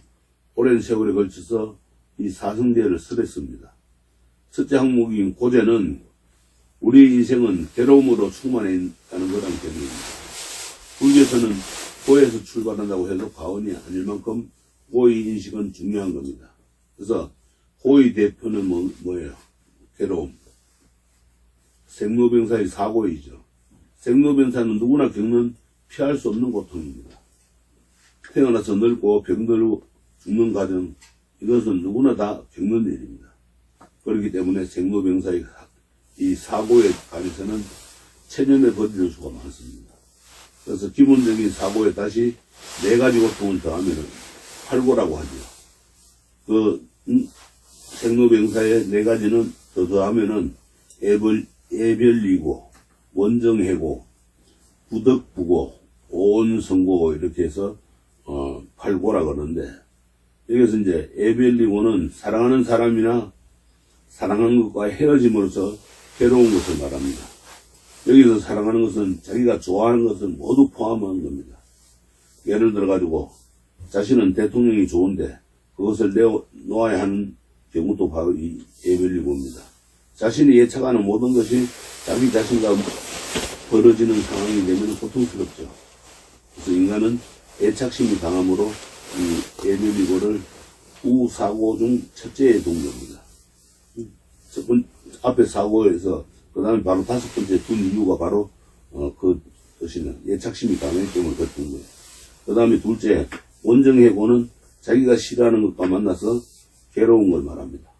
오랜 세월에 걸쳐서 이 사성제를 설했습니다. 첫째 항목인 고제는 우리 인생은 괴로움으로 충만해 있다는 거란 개념입니다. 불교에서는 고에서 출발한다고 해도 과언이 아닐 만큼 고의 인식은 중요한 겁니다. 그래서 고의 대표는 뭐예요? 괴로움. 생로병사의 사고이죠. 생로병사는 누구나 겪는 피할 수 없는 고통입니다. 태어나서 늙고 병들고 죽는 과정, 이것은 누구나 다 겪는 일입니다. 그렇기 때문에 생로병사의 이 사고에 관해서는 체념에 버릴 수가 많습니다. 그래서 기본적인 사고에 다시 4가지 고통을 더하면 활고라고 하죠. 그 생로병사의 4가지는 더하면은 애별리고, 원정해고, 부덕부고, 오온성고고 이렇게 해서 팔고라 그러는데 여기서 이제 애별리고는 사랑하는 사람이나 사랑하는 것과 헤어짐으로써 괴로운 것을 말합니다. 여기서 사랑하는 것은 자기가 좋아하는 것을 모두 포함한 겁니다. 예를 들어 가지고 자신은 대통령이 좋은데 그것을 내놓아야 하는 경우도 바로 이 애별리고입니다. 자신이 예측하는 모든 것이 자기 자신과 벌어지는 상황이 되면 고통스럽죠. 그래서 인간은 애착심이 강함으로 이 애별리고를 우사고 중 첫째에 둔 겁니다. 첫 번째 앞에 사고에서 그 다음에 바로 5번째 둔 이유가 바로 그 뜻이는 애착심이 강하기 때문에 그랬던 거예요. 그 다음에 둘째 원정해고는 자기가 싫어하는 것과 만나서 괴로운 걸 말합니다.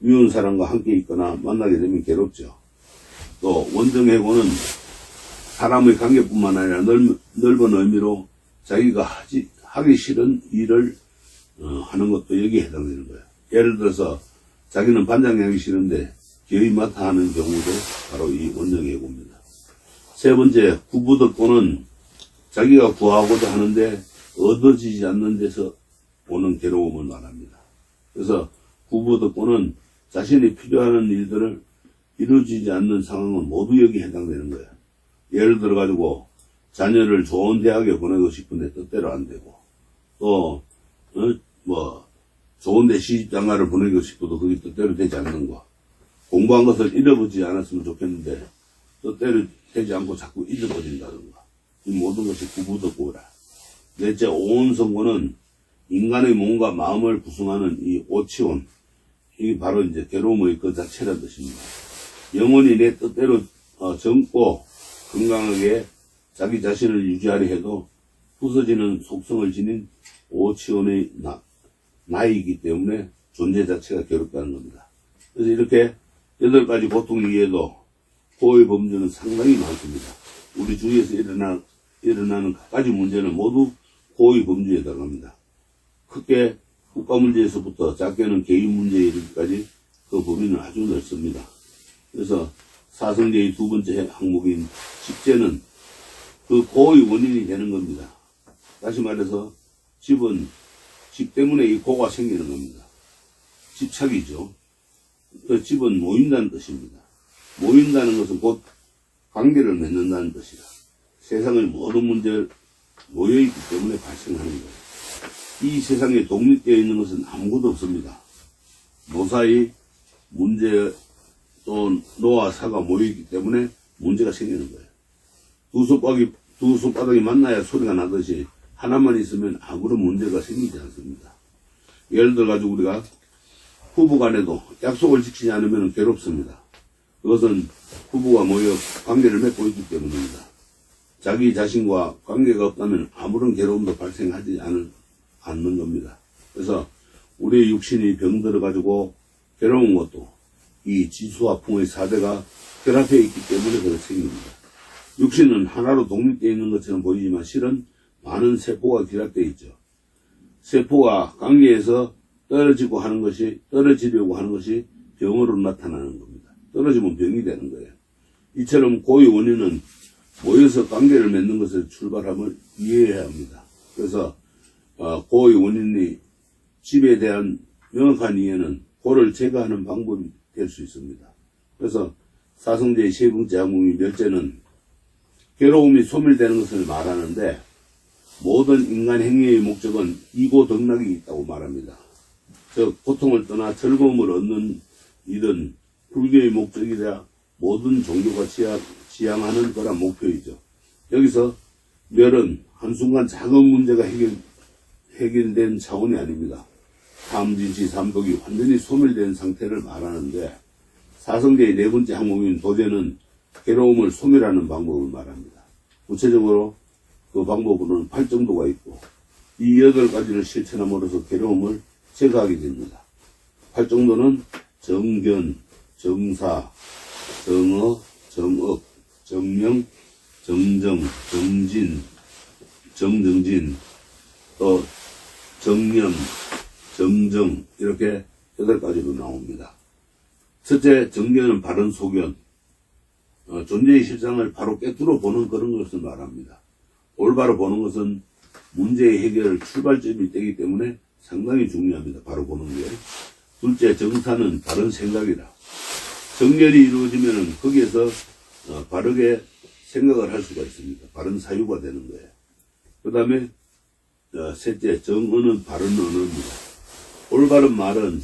미운 사람과 함께 있거나 만나게 되면 괴롭죠. 또 원정해고는 사람의 관계뿐만 아니라 넓은 의미로 자기가 하기 싫은 일을 하는 것도 여기에 해당되는 거예요. 예를 들어서 자기는 반장이 하기 싫은데 기어이 맡아 하는 경우도 바로 이 원정해고입니다. 세 번째, 구부득고는 자기가 구하고자 하는데 얻어지지 않는 데서 오는 괴로움을 말합니다. 그래서 구부득고는 자신이 필요한 일들을 이루어지지 않는 상황은 모두 여기에 해당되는 거예요. 예를 들어 가지고 자녀를 좋은 대학에 보내고 싶은데 뜻대로 안 되고, 또 좋은 데 시집장가를 보내고 싶어도 그게 뜻대로 되지 않는 거, 공부한 것을 잃어버리지 않았으면 좋겠는데 뜻대로 되지 않고 자꾸 잊어버린다든가, 이 모든 것이 구부득고라. 넷째, 오온성고는 인간의 몸과 마음을 구성하는 이 오치온, 이게 바로 이제 괴로움의 그 자체란 뜻입니다. 영혼이 내 뜻대로 젊고 건강하게 자기 자신을 유지하려 해도 부서지는 속성을 지닌 오치온의 나이기 때문에 존재 자체가 괴롭다는 겁니다. 그래서 이렇게 8가지 고통 이외에도 고의 범주는 상당히 많습니다. 우리 주위에서 일어나는 각가지 문제는 모두 고의 범주에 들어갑니다. 크게 국가 문제에서부터 작게는 개인 문제에 이르기까지 그 범위는 아주 넓습니다. 그래서 사성제의 두 번째 항목인 집재는 그 고의 원인이 되는 겁니다. 다시 말해서 집은 집 때문에 이 고가 생기는 겁니다. 집착이죠. 그 집은 모인다는 뜻입니다. 모인다는 것은 곧 관계를 맺는다는 뜻이라. 세상의 모든 문제를 모여있기 때문에 발생하는 거예요. 이 세상에 독립되어 있는 것은 아무것도 없습니다. 노사의 문제, 또 노와 사가 모여있기 때문에 문제가 생기는 거예요. 두 손바닥이 만나야 소리가 나듯이 하나만 있으면 아무런 문제가 생기지 않습니다. 예를 들어 가지고 우리가 부부 간에도 약속을 지키지 않으면 괴롭습니다. 그것은 부부가 모여 관계를 맺고 있기 때문입니다. 자기 자신과 관계가 없다면 아무런 괴로움도 발생하지 않는 겁니다. 그래서 우리의 육신이 병들어 가지고 괴로운 것도 이 지수와 풍의 4대가 결합해 있기 때문에 그렇게 생깁니다. 육신은 하나로 독립되어 있는 것처럼 보이지만 실은 많은 세포가 결합되어 있죠. 세포가 관계에서 떨어지려고 하는 것이 병으로 나타나는 겁니다. 떨어지면 병이 되는 거예요. 이처럼 고의 원인은 모여서 관계를 맺는 것을 출발함을 이해해야 합니다. 그래서 고의 원인이 집에 대한 명확한 이해는 고를 제거하는 방법이 될 수 있습니다. 그래서 사성제의 세 번째 항목인 멸제는 괴로움이 소멸되는 것을 말하는데 모든 인간 행위의 목적은 이고덕락이 있다고 말합니다. 즉 고통을 떠나 즐거움을 얻는 일은 불교의 목적이라 모든 종교가 지향하는 거란 목표이죠. 여기서 멸은 한순간 작은 문제가 해결된 차원이 아닙니다. 탐진치 삼독이 완전히 소멸된 상태를 말하는데 사성제의 네 번째 항목인 도제는 괴로움을 소멸하는 방법을 말합니다. 구체적으로 그 방법으로는 8정도가 있고 이 8가지를 실천함으로써 괴로움을 제거하게 됩니다. 8정도는 정견, 정사, 정어, 정업, 정명, 정정, 정진, 정정진, 또 정념, 정정, 이렇게 8가지로 나옵니다. 첫째, 정견은 바른 소견, 존재의 실상을 바로 꿰뚫어 보는 그런 것을 말합니다. 올바로 보는 것은 문제의 해결 출발점이 되기 때문에 상당히 중요합니다. 바로 보는 게. 둘째, 정사는 바른 생각이라. 정견이 이루어지면 거기에서 바르게 생각을 할 수가 있습니다. 바른 사유가 되는 거예요. 그 다음에 셋째, 정언은 바른 언어입니다. 올바른 말은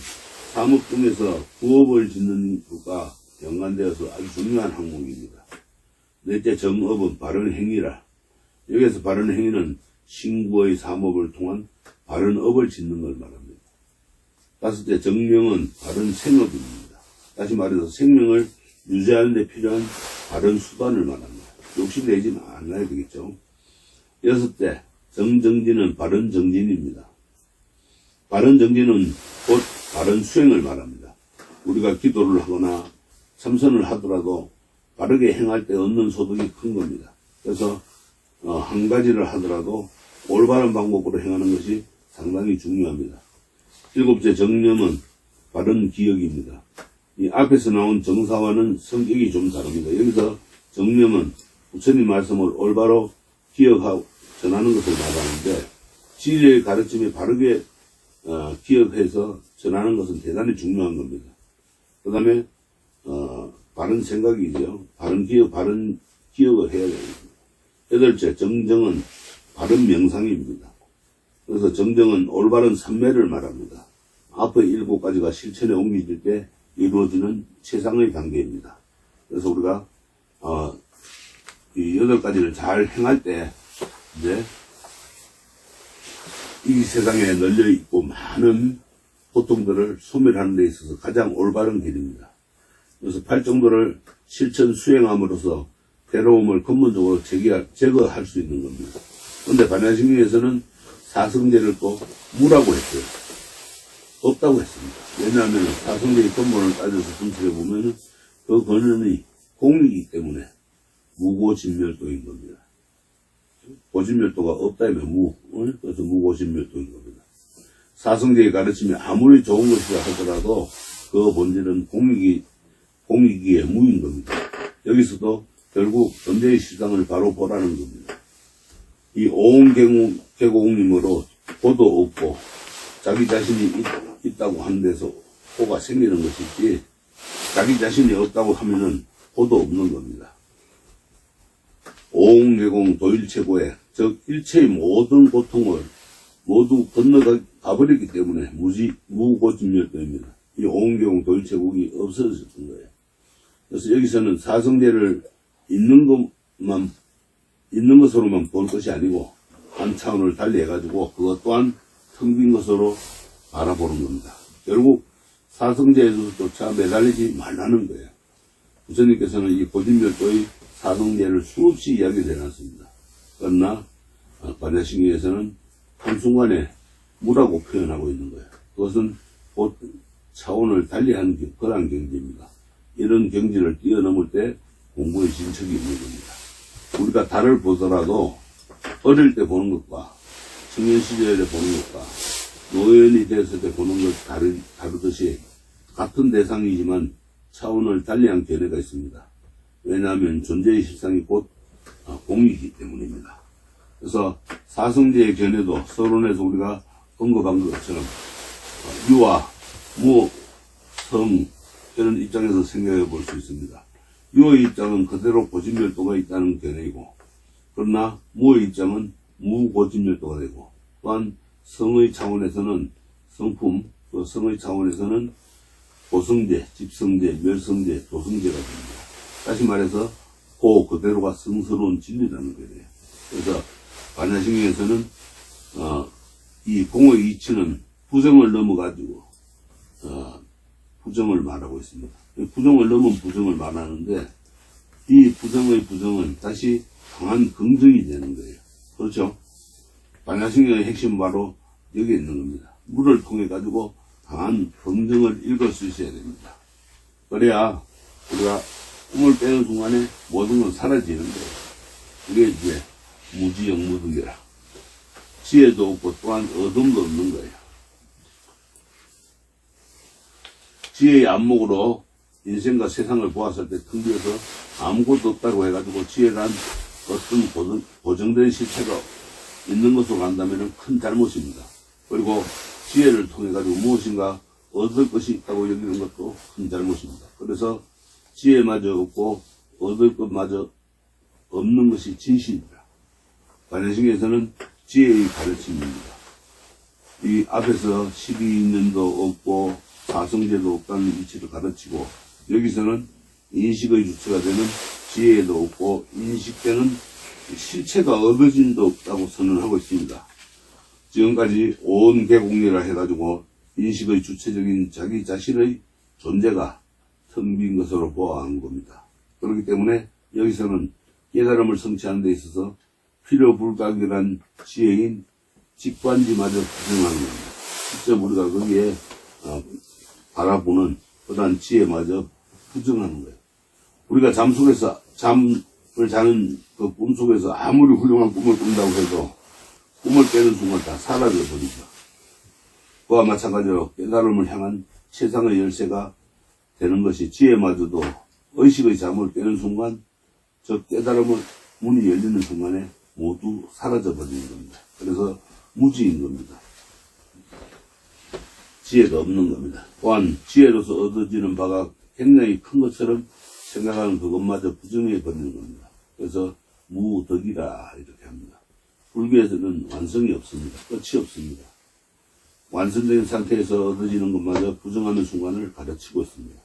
사업 중에서 부업을 짓는 것과 연관되어서 아주 중요한 항목입니다. 넷째, 정업은 바른 행위라. 여기에서 바른 행위는 신구의 사업을 통한 바른 업을 짓는 걸 말합니다. 다섯째, 정명은 바른 생업입니다. 다시 말해서 생명을 유지하는 데 필요한 바른 수단을 말합니다. 욕심내지는 않아야 되겠죠. 여섯째, 정정진은 바른 정진입니다. 바른 정진은 곧 바른 수행을 말합니다. 우리가 기도를 하거나 참선을 하더라도 바르게 행할 때 얻는 소득이 큰 겁니다. 그래서 한 가지를 하더라도 올바른 방법으로 행하는 것이 상당히 중요합니다. 7번째 정념은 바른 기억입니다. 이 앞에서 나온 정사와는 성격이 좀 다릅니다. 여기서 정념은 부처님 말씀을 올바로 기억하고 전하는 것을 말하는데, 진리의 가르침에 바르게 기억해서 전하는 것은 대단히 중요한 겁니다. 그 다음에 바른 생각이죠. 바른 기억을 해야 됩니다. 8번째 정정은 바른 명상입니다. 그래서 정정은 올바른 삼매를 말합니다. 앞의 7가지가 실천에 옮겨질 때 이루어지는 최상의 단계입니다. 그래서 우리가 이 8가지를 잘 행할 때 이제 이 세상에 널려 있고 많은 고통들을 소멸하는 데 있어서 가장 올바른 길입니다. 그래서 8정도를 실천 수행함으로써 괴로움을 근본적으로 제거할 수 있는 겁니다. 그런데 반야심경에서는 사성제를 또 무라고 했어요. 없다고 했습니다. 왜냐하면 사성제의 근본을 따져서 분석해 보면 그 근원이 공이기 때문에 무고진멸도인 겁니다. 고진멸도가 없다면 그래서 무고진멸도인 겁니다. 사성제의 가르침이 아무리 좋은 것이라 하더라도 그 본질은 공이기에 무인 겁니다. 여기서도 결국 존재의 실상을 바로 보라는 겁니다. 이 오온계공님으로 호도 없고 자기 자신이 있다고 하는 데서 호가 생기는 것이지, 자기 자신이 없다고 하면은 호도 없는 겁니다. 오온계공 도일체고에, 즉 일체의 모든 고통을 모두 건너가버렸기 때문에 무고진멸도입니다. 이 오온계공 도일체국이 없어졌던 거예요. 그래서 여기서는 사성제를 있는 것으로만 볼 것이 아니고 한 차원을 달리 해가지고 그것 또한 텅 빈 것으로 바라보는 겁니다. 결국 사성제에서조차 매달리지 말라는 거예요. 부처님께서는 이 고진멸도의 사성제를 수없이 이야기를 해놨습니다. 그러나 반야심경에서는 한순간에 무라고 표현하고 있는 거예요. 그것은 곧 차원을 달리하는 그런 경지입니다. 이런 경지를 뛰어넘을 때 공부의 진척이 있는 겁니다. 우리가 달을 보더라도 어릴 때 보는 것과 청년 시절에 보는 것과 노인이 됐을 때 보는 것 다르듯이 같은 대상이지만 차원을 달리한 견해가 있습니다. 왜냐하면 존재의 실상이 곧 공이기 때문입니다. 그래서 사성제의 견해도 서론에서 우리가 언급한 것처럼 유와 무, 성 이런 입장에서 생각해 볼 수 있습니다. 유의 입장은 그대로 고진멸도가 있다는 견해이고, 그러나 무의 입장은 무고진멸도가 되고, 또한 성의 차원에서는 성품, 또 성의 차원에서는 고성제, 집성제, 멸성제, 도성제가 됩니다. 다시 말해서 그 그대로가 성스러운 진리라는 거예요. 그래서 반야심경에서는 이 공의 이치는 부정을 넘어가지고 부정을 말하고 있습니다. 부정을 넘은 부정을 말하는데, 이 부정의 부정은 다시 강한 긍정이 되는 거예요. 그렇죠? 반야심경의 핵심은 바로 여기에 있는 겁니다. 물을 통해 가지고 강한 긍정을 읽을 수 있어야 됩니다. 그래야 우리가 꿈을 빼는 순간에 모든 건 사라지는 거예요. 이게 이제 무지영무득이라. 지혜도 없고 또한 어둠도 없는 거예요. 지혜의 안목으로 인생과 세상을 보았을 때 텅 비어서 아무것도 없다고 해가지고 지혜란 어떤 고정된 실체가 있는 것으로 간다면 큰 잘못입니다. 그리고 지혜를 통해 가지고 무엇인가 얻을 것이 있다고 여기는 것도 큰 잘못입니다. 그래서 지혜마저 없고 얻을 것마저 없는 것이 진실입니다. 반야심경에서는 지혜의 가르침입니다. 이 앞에서 12년도 없고 사성제도 없다는 이치를 가르치고, 여기서는 인식의 주체가 되는 지혜도 없고 인식되는 실체가 얻어진도 없다고 선언하고 있습니다. 지금까지 온 개공리라 해가지고 인식의 주체적인 자기 자신의 존재가 텅 빈 것으로 보아하는 겁니다. 그렇기 때문에 여기서는 깨달음을 성취하는 데 있어서 필요불가결한 지혜인 직관지마저 부정하는 겁니다. 직접 우리가 거기에 바라보는 그다음 지혜마저 부정하는 거예요. 우리가 잠 속에서 잠을 자는 그 꿈 속에서 아무리 훌륭한 꿈을 꾼다고 해도 꿈을 깨는 순간 다 사라져 버리죠. 그와 마찬가지로 깨달음을 향한 세상의 열쇠가 되는 것이 지혜마저도 의식의 잠을 깨는 순간 저 깨달음의 문이 열리는 순간에 모두 사라져 버리는 겁니다. 그래서 무지인 겁니다. 지혜가 없는 겁니다. 또한 지혜로서 얻어지는 바가 굉장히 큰 것처럼 생각하는 그것마저 부정해 버리는 겁니다. 그래서 무덕이라 이렇게 합니다. 불교에서는 완성이 없습니다. 끝이 없습니다. 완성된 상태에서 얻어지는 것마저 부정하는 순간을 가르치고 있습니다.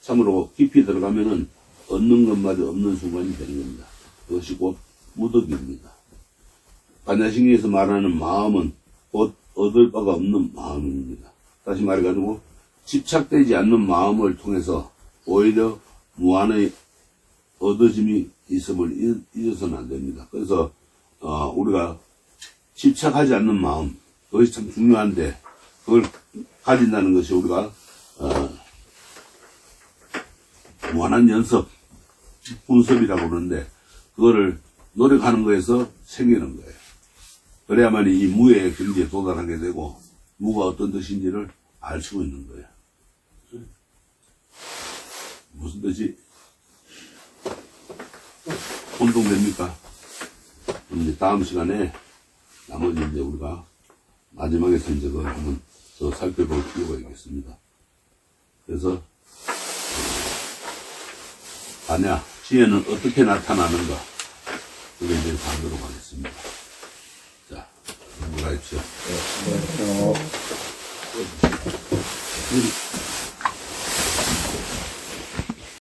참으로 깊이 들어가면은 얻는 것마저 없는 순간이 되는 겁니다. 그것이 곧 무덕입니다. 반야신경에서 말하는 마음은 곧 얻을 바가 없는 마음입니다. 다시 말해가지고 집착되지 않는 마음을 통해서 오히려 무한의 얻어짐이 있음을 잊어서는 안 됩니다. 그래서 우리가 집착하지 않는 마음, 그것이 참 중요한데 그걸 가진다는 것이 우리가 무한한 연습, 분섭이라고 그러는데 그거를 노력하는 거에서 생기는 거예요. 그래야만 이 무의 경지에 도달하게 되고 무가 어떤 뜻인지를 알 수 있는 거예요. 무슨 뜻이 혼동됩니까? 그럼 이제 다음 시간에 나머지 이제 우리가 마지막에 선적을 한번 더 살펴볼 필요가 있겠습니다. 그래서 반야, 지혜는 어떻게 나타나는가? 그게 이제 하도록 하겠습니다. 자, 넘어가십시오. 네,